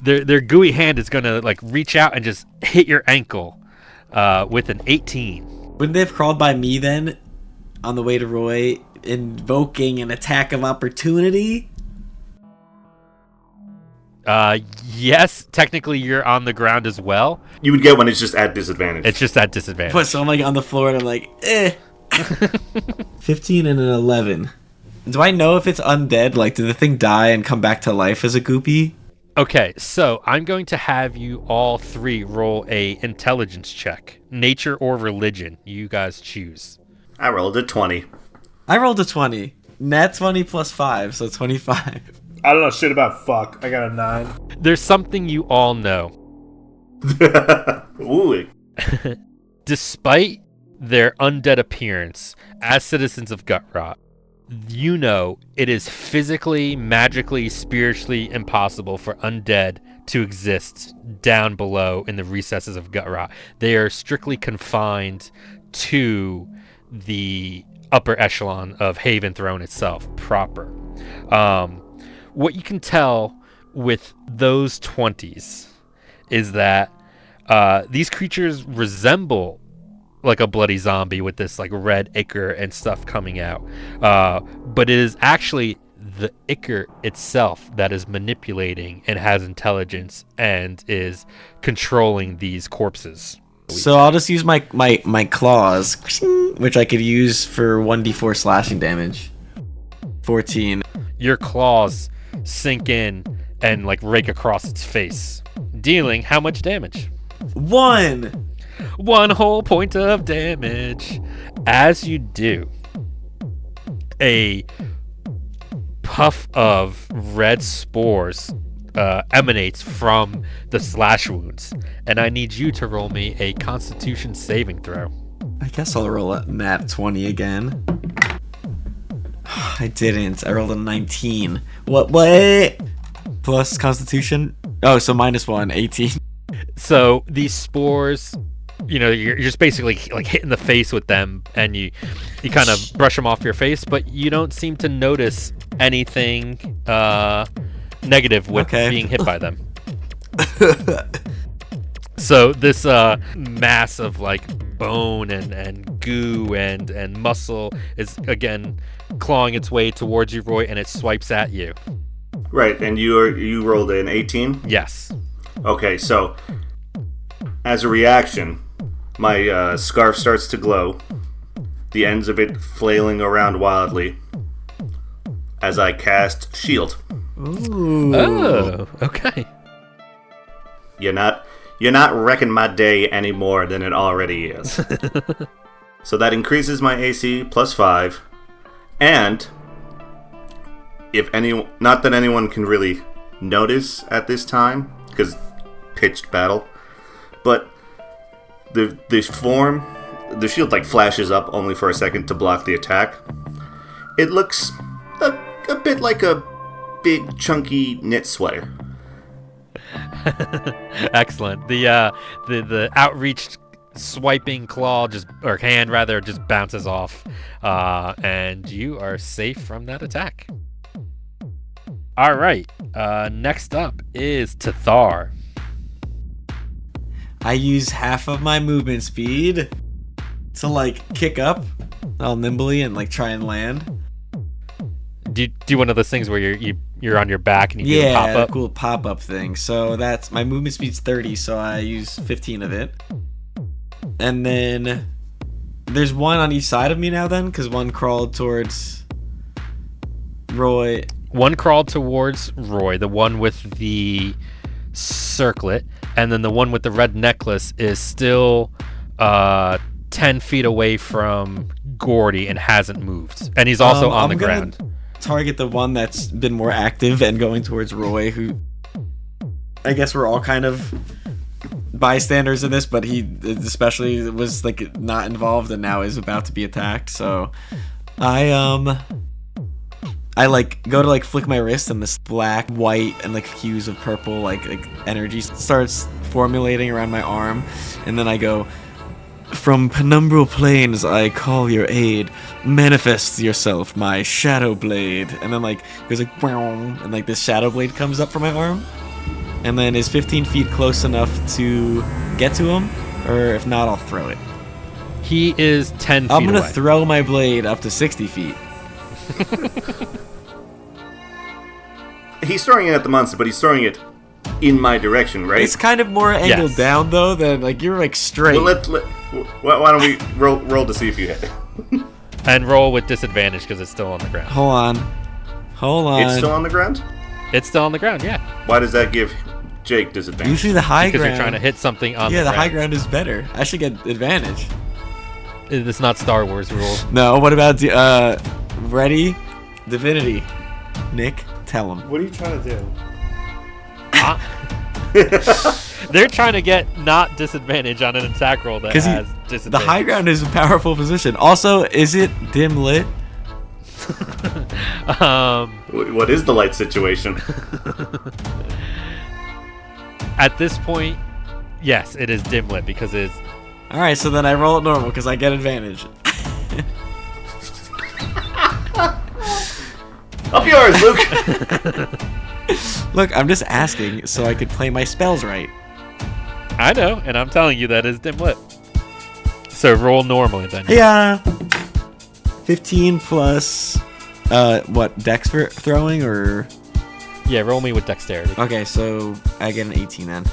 Their gooey hand is going to like reach out and just hit your ankle with an 18. Wouldn't they have crawled by me then on the way to Roy, invoking an attack of opportunity? Yes, technically you're on the ground as well. You would get when it's just at disadvantage. It's just at disadvantage. But so I'm like on the floor and I'm like, 15 and an 11. Do I know if it's undead? Like, did the thing die and come back to life as a goopy? Okay, so I'm going to have you all three roll a intelligence check. Nature or religion. You guys choose. I rolled a 20. I rolled a 20. Nat 20 plus 5, so 25. I don't know shit about fuck. I got a 9. There's something you all know. Ooh. Despite their undead appearance as citizens of Gutrot, you know it is physically, magically, spiritually impossible for undead to exist down below in the recesses of Gutrot. They are strictly confined to the upper echelon of Haventhrone itself proper. What you can tell with those 20s is that these creatures resemble like a bloody zombie with this like red ichor and stuff coming out. But it is actually the ichor itself that is manipulating and has intelligence and is controlling these corpses. So I'll just use my claws, which I could use for 1d4 slashing damage. 14. Your claws sink in and like rake across its face, dealing how much damage? 1 whole point of damage. As you do, a puff of red spores emanates from the slash wounds, and I need you to roll me a Constitution saving throw. I guess I'll roll a nat 20 again. I didn't. I rolled a 19. What? Plus Constitution? Oh, so -1, 18. So these spores, you know, you're just basically like hitting the face with them, and you kind of brush them off your face, but you don't seem to notice anything negative with being hit by them. So this mass of like bone and goo and muscle is again clawing its way towards you, Roy, and it swipes at you. Right, and you rolled an 18? Yes. Okay, so as a reaction, my scarf starts to glow, the ends of it flailing around wildly as I cast Shield. Ooh. Oh, okay. You're not wrecking my day any more than it already is. So that increases my AC plus 5, and not that anyone can really notice at this time because pitched battle, but the shield like flashes up only for a second to block the attack. It looks a bit like a big chunky knit sweater. Excellent. The outreached swiping claw hand just bounces off, and you are safe from that attack. All right. Next up is Tethar. I use half of my movement speed to like kick up all nimbly and like try and land. Do you do one of those things where you're on your back and you do a pop up? Cool pop-up thing. So that's my movement speed's 30, so I use 15 of it. And then there's one on each side of me now then, because one crawled towards Roy. One crawled towards Roy, the one with the circlet, and then the one with the red necklace is still 10 feet away from Gordy and hasn't moved. And he's also on the ground. Target the one that's been more active and going towards Roy, who I guess we're all kind of bystanders in this, but he especially was like not involved and now is about to be attacked. So I like go to like flick my wrist and this black, white, and like hues of purple like energy starts formulating around my arm, and then I go, "From penumbral planes I call your aid. Manifest yourself, my shadow blade." And then like it goes like boom, and like this shadow blade comes up from my arm. And then is 15 feet close enough to get to him? Or if not, I'll throw it. He is 10 feet away. I'm gonna throw my blade up to 60 feet. He's throwing it at the monster, but he's throwing it in my direction, right? It's kind of more angled down though than like you're like straight. Well, why don't we roll to see if you hit? And roll with disadvantage because it's still on the ground. Hold on. It's still on the ground? It's still on the ground, yeah. Why does that give Jake disadvantage? Usually the high Because ground. you're trying to hit something on the Yeah, ground. the high ground is better. I should get advantage. It's not Star Wars rules. No, what about ready? Divinity. Nick, tell him. What are you trying to do? They're trying to get not disadvantage on an attack roll that has disadvantage. The high ground is a powerful position. Also, is it dim lit? What is the light situation? At this point, yes, it is dim lit because it's... Alright, so then I roll it normal because I get advantage. Up yours, Luke! Look, I'm just asking so I could play my spells right. I know, and I'm telling you that is dim lit. So roll normally then. Yeah. 15 plus what, dex for throwing or? Yeah, roll me with dexterity. Okay, so I get an 18 then.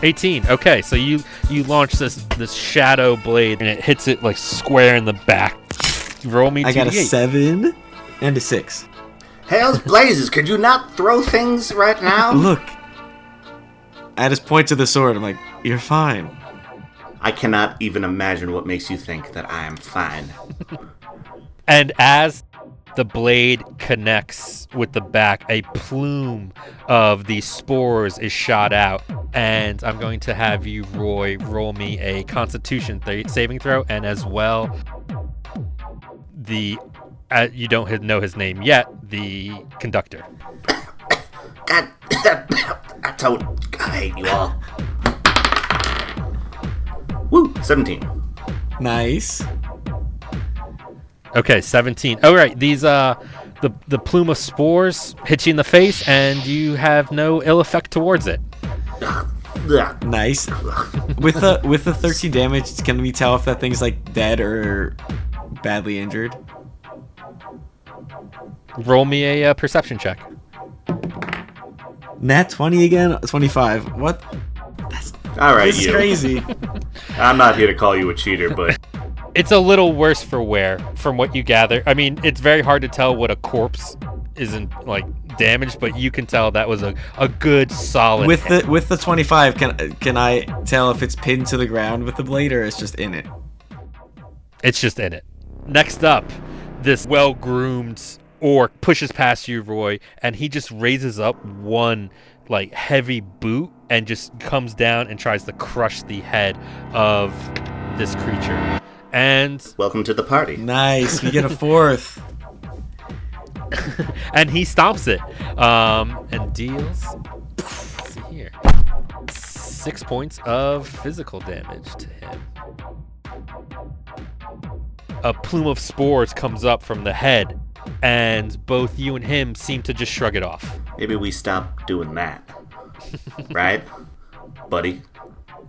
18. Okay, so you launch this shadow blade and it hits it like square in the back. Roll me 2d8. I got a 7 and a 6. Hell's blazes, could you not throw things right now? Look. I just point to the sword. I'm like, you're fine. I cannot even imagine what makes you think that I am fine. And as the blade connects with the back, a plume of these spores is shot out. And I'm going to have you, Roy, roll me a Constitution saving throw, and as well, you don't know his name yet, the conductor. God, I hate you all. Woo, 17. Nice. Okay, 17. All right, these the plume of spores hit you in the face, and you have no ill effect towards it. Nice. With the 13 damage, can we tell if that thing's like dead or badly injured? Roll me a perception check. Nat 20 again? 25. What? All right, This is you. crazy. I'm not here to call you a cheater, but It's a little worse for wear, from what you gather. I mean, it's very hard to tell what a corpse isn't like damaged, but you can tell that was a good solid hit. With the 25, can I tell if it's pinned to the ground with the blade or it's just in it? It's just in it. Next up, this well-groomed orc pushes past you, Roy, and he just raises up one like heavy boot and just comes down and tries to crush the head of this creature. And welcome to the party. Nice. We get a fourth. and he stomps it and deals, let's see here, 6 points of physical damage to him. A plume of spores comes up from the head, and both you and him seem to just shrug it off. Maybe we stop doing that. Right, buddy?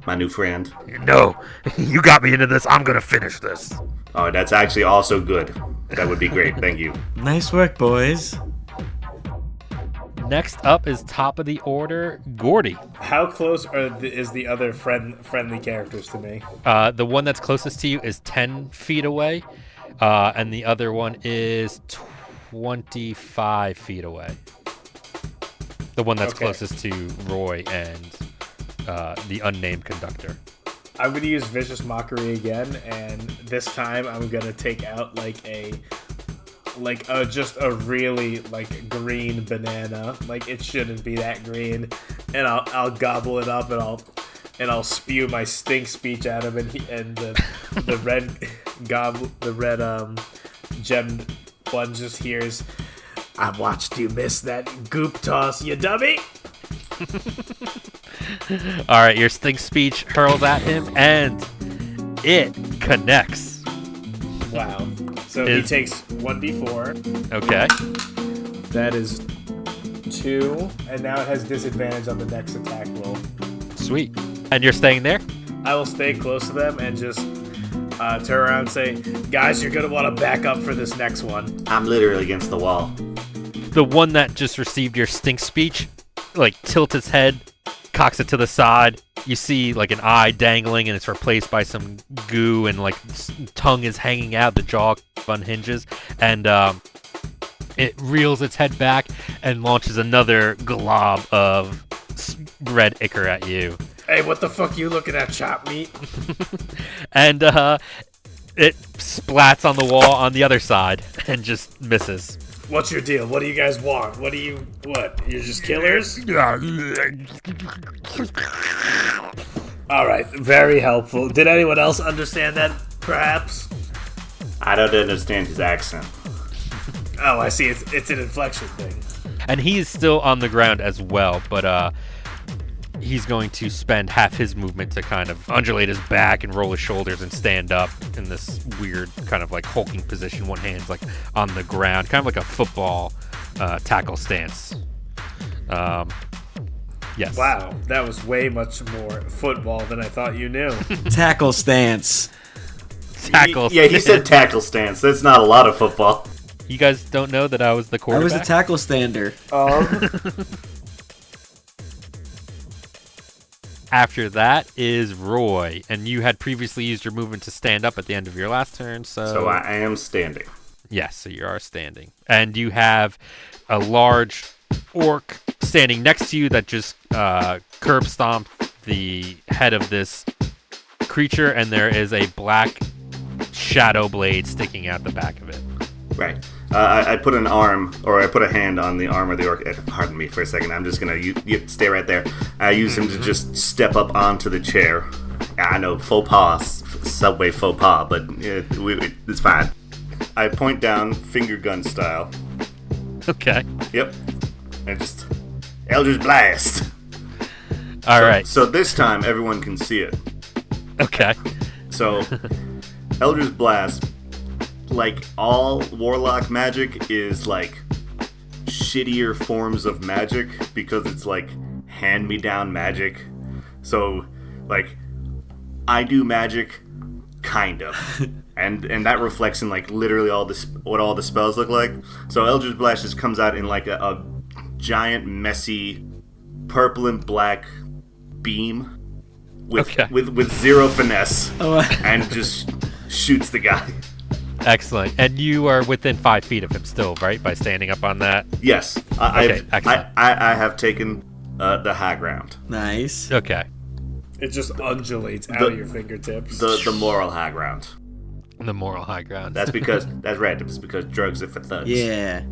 my new friend. No, you got me into this. I'm gonna finish this. Oh, that's actually also good. That would be great. Thank you. Nice work, boys. Next up is top of the order, Gordy. How close is the other friendly characters to me? The one that's closest to you is 10 feet away, and the other one is 25 feet away. The one that's Okay. closest to Roy and the unnamed conductor. I'm going to use Vicious Mockery again, and this time I'm going to take out just a really green banana. Like, it shouldn't be that green, and I'll gobble it up, and I'll spew my stink speech at him, and the red gemmed one just hears, "I watched you miss that goop toss, you dummy." All right, your stink speech hurls at him, and it connects. Wow. So he takes 1d4. Okay. That is 2, and now it has disadvantage on the next attack roll. Sweet. And you're staying there? I will stay close to them and just turn around and say, "Guys, you're going to want to back up for this next one." I'm literally against the wall. The one that just received your stink speech, tilts its head, cocks it to the side. You see an eye dangling, and it's replaced by some goo, and tongue is hanging out. The jaw unhinges, and it reels its head back and launches another glob of red ichor at you. Hey, what the fuck you looking at, chop meat? And it splats on the wall on the other side and just misses. What's your deal? What do you guys want? What? You're just killers? All right, very helpful. Did anyone else understand that, perhaps? I don't understand his accent. Oh, I see. It's an inflection thing. And he is still on the ground as well, but he's going to spend half his movement to kind of undulate his back and roll his shoulders and stand up in this weird kind of hulking position. One hand's on the ground, kind of like a football tackle stance. Yes. Wow, that was way much more football than I thought you knew. Tackle stance. Tackle Yeah, he stance. said tackle stance. That's not a lot of football. You guys don't know that I was the I quarterback? was a tackle stander. After that is Roy, and you had previously used your movement to stand up at the end of your last turn, so... So I am standing. Yes, so you are standing. And you have a large orc standing next to you that just curb stomped the head of this creature, and there is a black shadow blade sticking out the back of it. Right. I put an arm, or I put a hand on the arm of the orc. Pardon me for a second. I'm just going to stay right there. I use him to just step up onto the chair. I know, faux pas, subway faux pas, but it's fine. I point down, finger gun style. Okay. Yep. And just Eldritch Blast. All right. So this time, everyone can see it. Okay. So, Eldritch Blast, like all Warlock magic, is shittier forms of magic because it's hand-me-down magic. So, I do magic, kind of. and that reflects in literally what all the spells look like. So Eldritch Blast just comes out in a giant, messy, purple and black beam with zero finesse, and just shoots the guy. Excellent. And you are within 5 feet of him still, right? By standing up on that? Yes. Excellent. I have taken the high ground. Nice. Okay. It just undulates out of your fingertips. The moral high ground. The moral high ground. That's random. It's because drugs are for thugs. Yeah.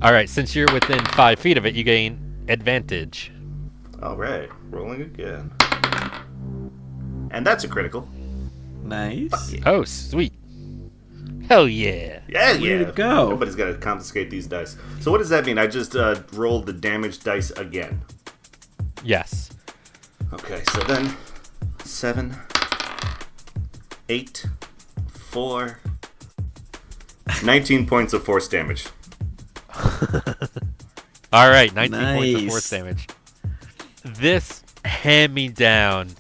All right. Since you're within 5 feet of it, you gain advantage. All right. Rolling again. And that's a critical. Nice. Yeah. Oh, sweet. Hell yeah. Yeah. Way to go. Nobody's got to confiscate these dice. So what does that mean? I just rolled the damage dice again. Yes. Okay, so then 7, 8, 4, 19 points of force damage. All right, 19 points of Nice. force damage. This hand-me-down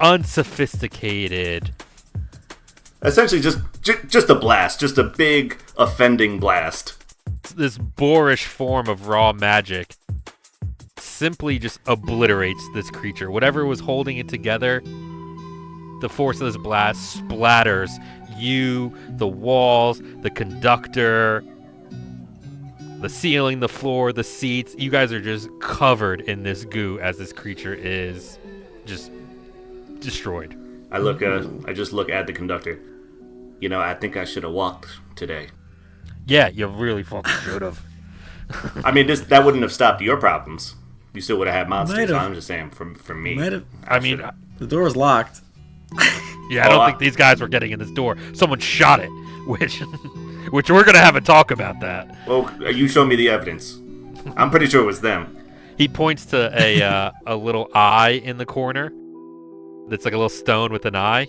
unsophisticated. Essentially, just a blast, just a big offending blast. This boorish form of raw magic simply just obliterates this creature. Whatever was holding it together, the force of this blast splatters you, the walls, the conductor, the ceiling, the floor, the seats. You guys are just covered in this goo as this creature is just destroyed. I just look at the conductor. You know, I think I should have walked today. Yeah, you really fucking should have. I mean, that wouldn't have stopped your problems. You still would have had monsters. Might have. I'm just saying, from me. I mean, The door was locked. yeah, I don't think these guys were getting in this door. Someone shot it, which we're gonna have a talk about that. Well, you show me the evidence. I'm pretty sure it was them. He points to a little eye in the corner. That's like a little stone with an eye.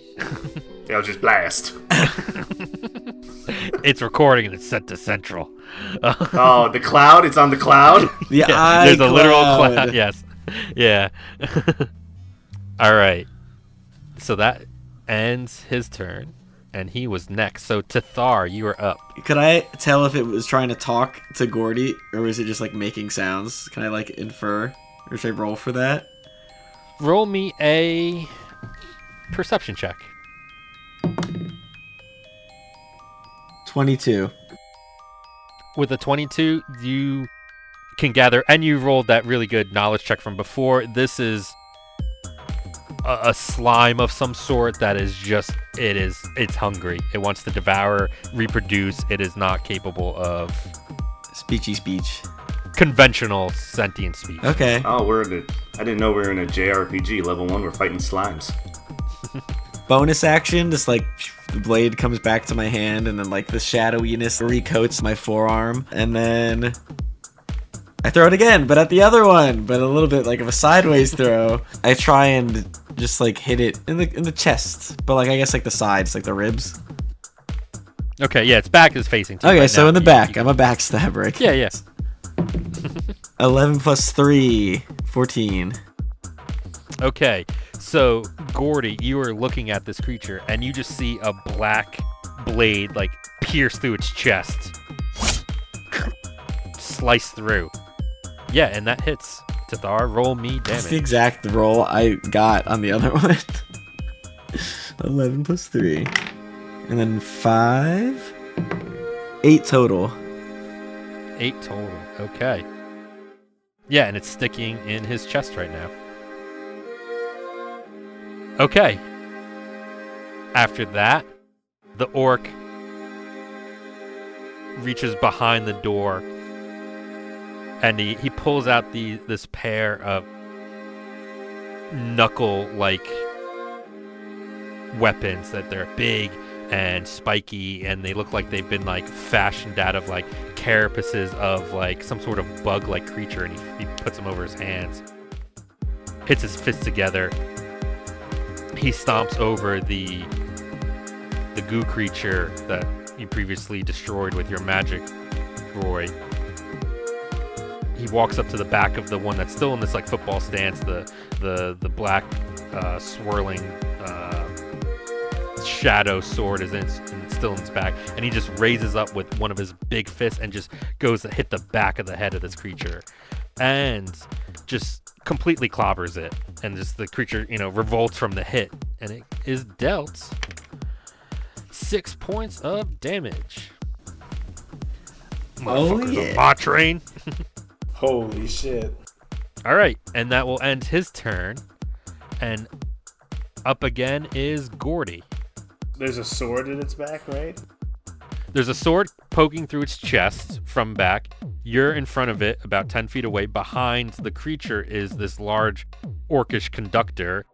They'll just blast. It's recording and it's set to central. Oh, the cloud? It's on the cloud? The eye There's a literal cloud. cloud. Yes. Yeah. All right. So that ends his turn, and he was next. So Tethar, you are up. Could I tell if it was trying to talk to Gordy, or was it just like making sounds? Can I like infer, or should I roll for that? Roll me a perception check. 22. With a 22, you can gather, and you rolled that really good knowledge check from before. This is a slime of some sort that is just, it's hungry. It wants to devour, reproduce. It is not capable of Speechy speech. conventional sentient speech. Okay. Oh, I didn't know we were in a JRPG. Level 1, we're fighting slimes. Bonus action, just like the blade comes back to my hand, and then like the shadowiness recoats my forearm, and then I throw it again, but at the other one, but a little bit like of a sideways throw. I try and just like hit it in the chest, but like I guess like the sides, like the ribs. Okay, yeah, its back is facing to you Okay, right so now. in the back, I'm a backstabber. I Yeah, yeah. guess. 11 plus 3, 14. Okay, so Gordy, you are looking at this creature, and you just see a black blade like pierce through its chest, slice through. Yeah, and that hits. Tethar, roll me That's the damage. exact roll I got on the other one. 11 plus 3. And then 5. 8 total. 8 total. Okay. Yeah, and it's sticking in his chest right now. Okay. After that, the orc reaches behind the door, and he pulls out this pair of knuckle-like weapons that they're big and spiky, and they look like they've been like fashioned out of like carapaces of like some sort of bug-like creature, and he puts them over his hands, hits his fists together. He stomps over the goo creature that you previously destroyed with your magic, Roy. He walks up to the back of the one that's still in this like football stance, the black swirling shadow sword is still in his back, and he just raises up with one of his big fists and just goes to hit the back of the head of this creature, and just completely clobbers it, and just the creature, revolts from the hit, and it is dealt 6 points of damage. Oh, Motherfucker's yeah. a bot train. Holy shit. All right, and that will end his turn, and up again is Gordy. There's a sword in its back, right? There's a sword poking through its chest from back. You're in front of it, about 10 feet away. Behind the creature is this large orcish conductor.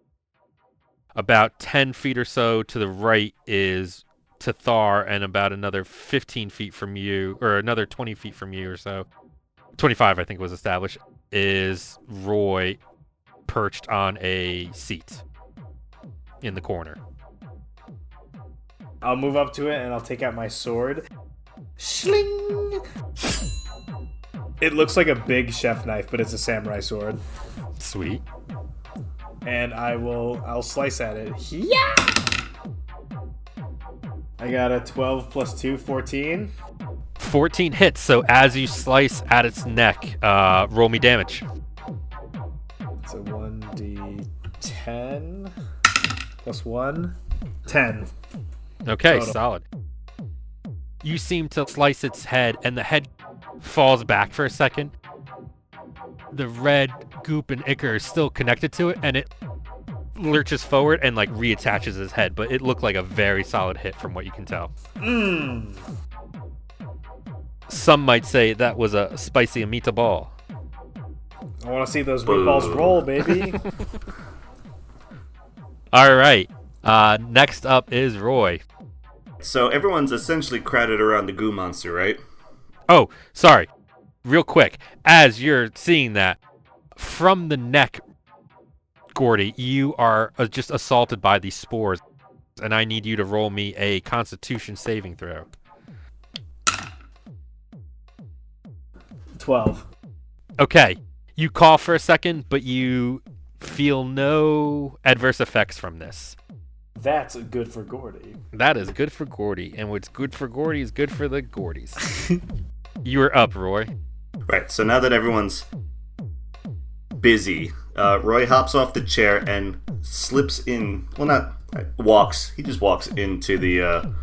About 10 feet or so to the right is Tethar, and about another 15 feet from you, or another 20 feet from you or so, 25 I think was established, is Roy perched on a seat in the corner. I'll move up to it and I'll take out my sword. Schling! It looks like a big chef knife, but it's a samurai sword. Sweet. and I'll slice at it. Yeah! I got a 12 plus 2, 14. 14 hits, so as you slice at its neck, roll me damage. It's a 1d10 plus 1. 10. Okay, Total. solid. You seem to slice its head, and the head falls back for a second. The red goop and ichor is still connected to it, and it lurches forward and like reattaches his head, but it looked like a very solid hit from what you can tell. Some might say that was a spicy meatball. I want to see those meatballs roll, baby. All right. Next up is Roy. So everyone's essentially crowded around the goo monster, right? Oh, sorry. Real quick. As you're seeing that, from the neck, Gordy, you are just assaulted by these spores, and I need you to roll me a Constitution saving throw. 12. Okay. You cough for a second, but you feel no adverse effects from this. That's good for Gordy. That is good for Gordy, and what's good for Gordy is good for the Gordys. You are up, Roy. Right, so now that everyone's busy, Roy hops off the chair and slips in. Well, not walks. He just walks into the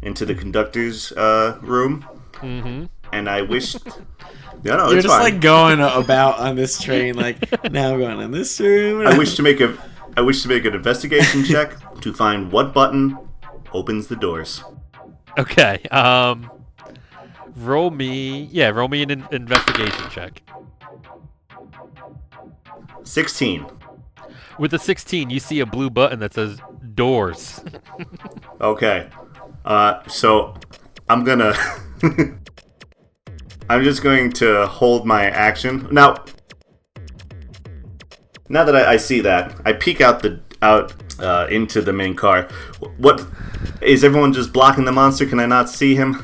conductor's room. Mm-hmm. And I wished. You're it's just fine. like going about on this train, like now I'm going in this room. I wish to make an investigation check to find what button opens the doors. Okay. Roll me an investigation check. 16. With a 16, you see a blue button that says doors. Okay. So I'm gonna. I'm just going to hold my action now. Now that I see that, I peek out into the main car. What is everyone just blocking the monster? Can I not see him?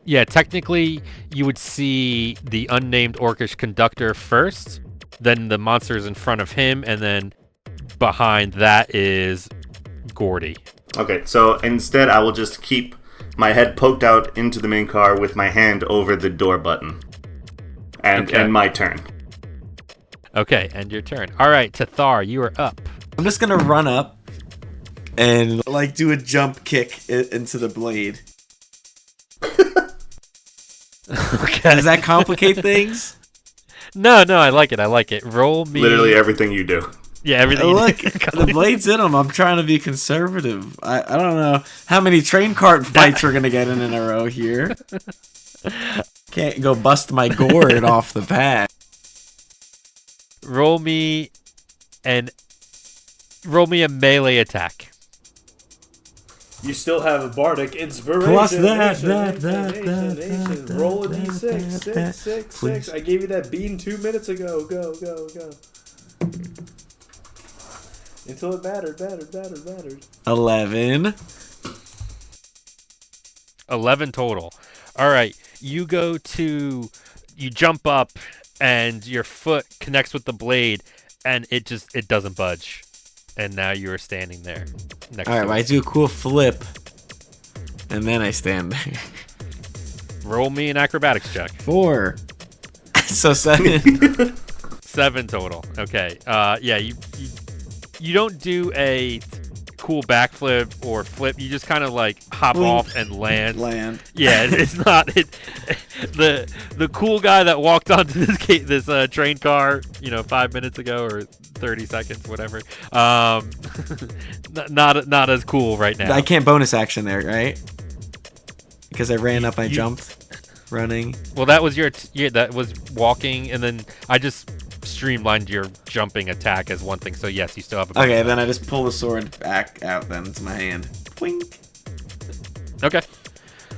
Yeah, technically, you would see the unnamed orcish conductor first, then the monsters in front of him, and then behind that is Gordy. Okay, so instead I will just keep my head poked out into the main car with my hand over the door button. And my turn. Okay, and your turn. All right, Tethar, you are up. I'm just gonna run up and like do a jump kick into the blade. Okay. Does that complicate things? No, I like it. Roll me. Literally everything you do. Yeah, everything. Look, the blade's in them. I'm trying to be conservative. I don't know how many train cart fights we're gonna get in a row here. Can't go bust my gourd off the pad. Roll me a melee attack. You still have a bardic inspiration. Plus that. Roll a d6. 6. I gave you that bean 2 minutes ago. Go. Until it mattered. 11. 11 total. All right, you jump up, and your foot connects with the blade, and it doesn't budge. And now you are standing there next All right, to well, I it. do a cool flip, and then I stand there. Roll me an acrobatics check. 4. So 7. 7 total. Okay. Yeah, you don't do a cool backflip or flip. You just kind of like hop off and land. Yeah, it's not the cool guy that walked onto this train car, 5 minutes ago or 30 seconds, whatever. Not as cool right now. I can't bonus action there, right? Because I ran up, I jumped, running. Well, that was that was walking, and then I just streamlined your jumping attack as one thing. So yes, you still have a Okay, then I just pull the sword back out then into my hand. Twink. Okay.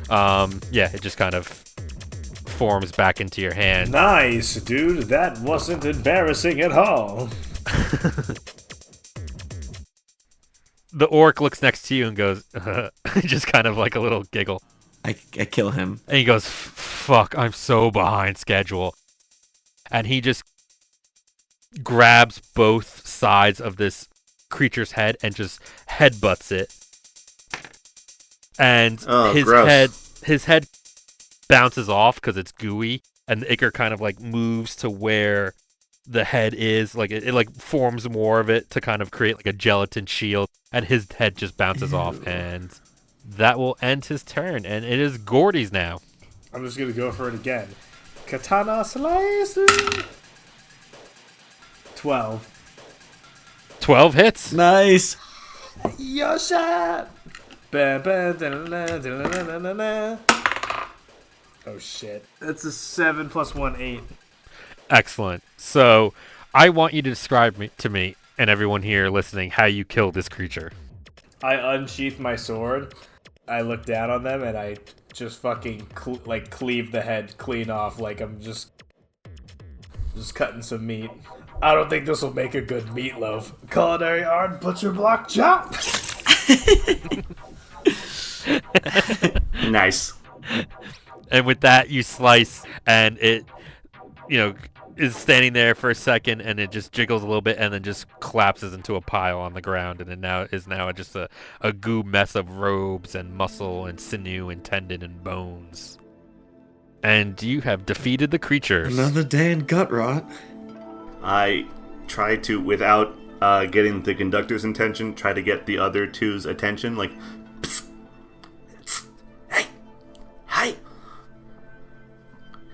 Yeah, it just kind of forms back into your hand. Nice, dude. That wasn't embarrassing at all. The orc looks next to you and goes, just kind of like a little giggle. I kill him. And he goes, fuck, I'm so behind schedule. And he just grabs both sides of this creature's head and just headbutts it. And gross. his head bounces off because it's gooey, and the ichor kind of like moves to where the head is. Like it like forms more of it to kind of create like a gelatin shield, and his head just bounces off, and that will end his turn. And it is Gordy's now. I'm just gonna go for it again. Katana slice. 12. 12 hits. Nice. Yosha! Oh shit. That's a 7 plus 1, 8. Excellent. So I want you to describe to me and everyone here listening how you killed this creature. I unsheath my sword. I look down on them and I just fucking cleave the head clean off like I'm just cutting some meat. I don't think this will make a good meatloaf. Culinary art, butcher block, chop! Nice. And with that, you slice, and it, is standing there for a second, and it just jiggles a little bit, and then just collapses into a pile on the ground, and it is now just a goo mess of robes and muscle and sinew and tendon and bones. And you have defeated the creatures. Another day in Gutrot. I try to, without getting the conductor's attention, try to get the other two's attention, like, psst, psst, hey.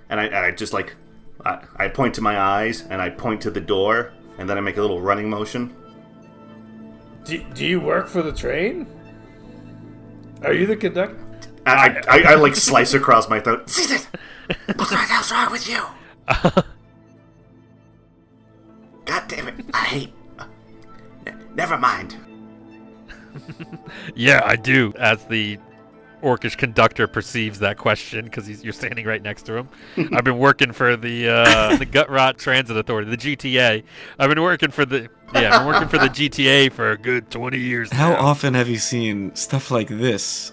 And I just like, I point to my eyes, and I point to the door, and then I make a little running motion. Do you work for the train? Are you the conductor? I like slice across my throat. What the hell's wrong with you? God damn it! I hate. Never mind. Yeah, I do. As the orcish conductor perceives that question, because you're standing right next to him. I've been working for the Gutrot Transit Authority, the GTA. I've been working for the GTA for a good 20 years. How now. often have you seen stuff like this?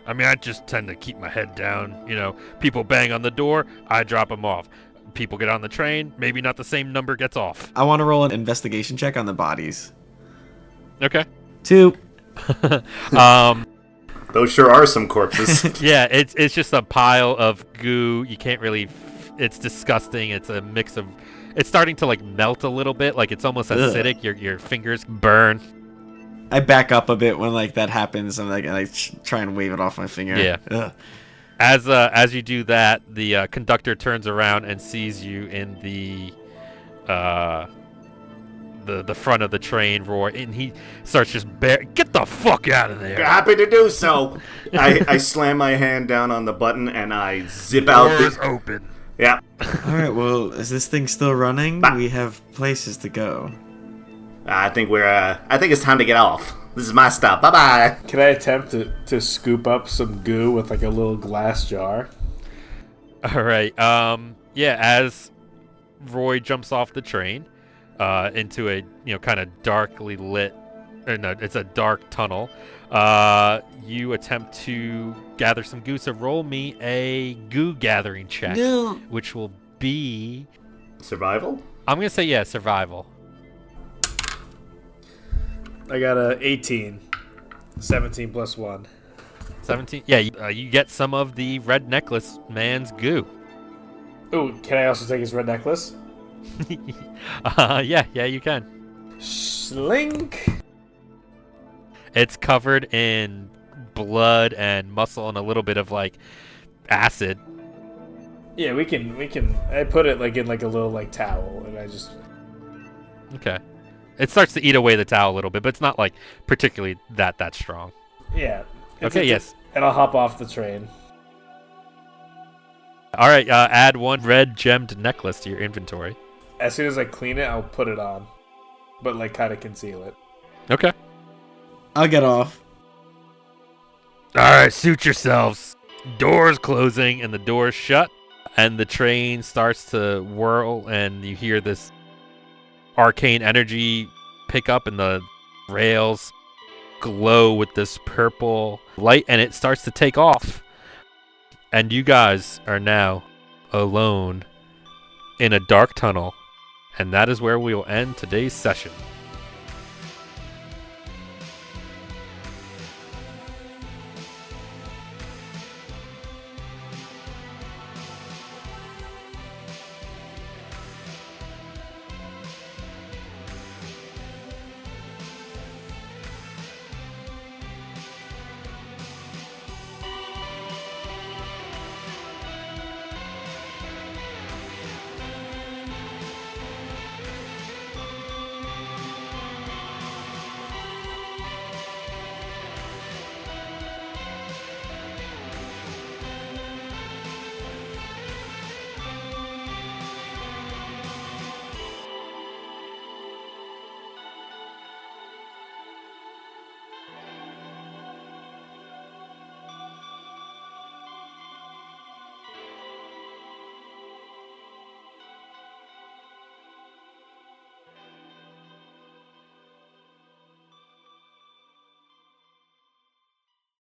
I mean, I just tend to keep my head down. People bang on the door, I drop them off. People get on the train, maybe not the same number gets off. I want to roll an investigation check on the bodies. Okay. 2. Those sure are some corpses. Yeah, it's just a pile of goo. You can't really. It's disgusting. It's a mix of. It's starting to like melt a little bit. Like it's almost acidic. Your fingers burn. I back up a bit when like that happens. I'm like, I try and wave it off my finger. Yeah. Ugh. As you do that, the conductor turns around and sees you in the front of the train roar, and he starts just get the fuck out of there. Happy to do so. I slam my hand down on the button and I zip out. Doors open. Yeah. All right. Well, is this thing still running? We have places to go. I think it's time to get off. This is my stop. Bye bye. Can I attempt to scoop up some goo with like a little glass jar? All right. Yeah. As Roy jumps off the train, into a kind of darkly lit, or no, it's a dark tunnel. You attempt to gather some goo. So roll me a goo gathering check, which will be survival. I'm gonna say survival. I got a 18. 17 plus 1. 17. Yeah, you get some of the red necklace man's goo. Ooh, can I also take his red necklace? Yeah, you can. Slink. It's covered in blood and muscle and a little bit of like acid. Yeah, we can. I put it like in like a little like towel, and I just. Okay. It starts to eat away the towel a little bit, but it's not like particularly that strong. Yeah. Okay. Yes. And I'll hop off the train. All right. Add 1 red gemmed necklace to your inventory. As soon as I clean it, I'll put it on, but like kind of conceal it. Okay. I'll get off. All right. Suit yourselves. Doors closing and the doors shut, and the train starts to whirl, and you hear this arcane energy pick up, and the rails glow with this purple light, and it starts to take off. And you guys are now alone in a dark tunnel, And that is where we will end today's session.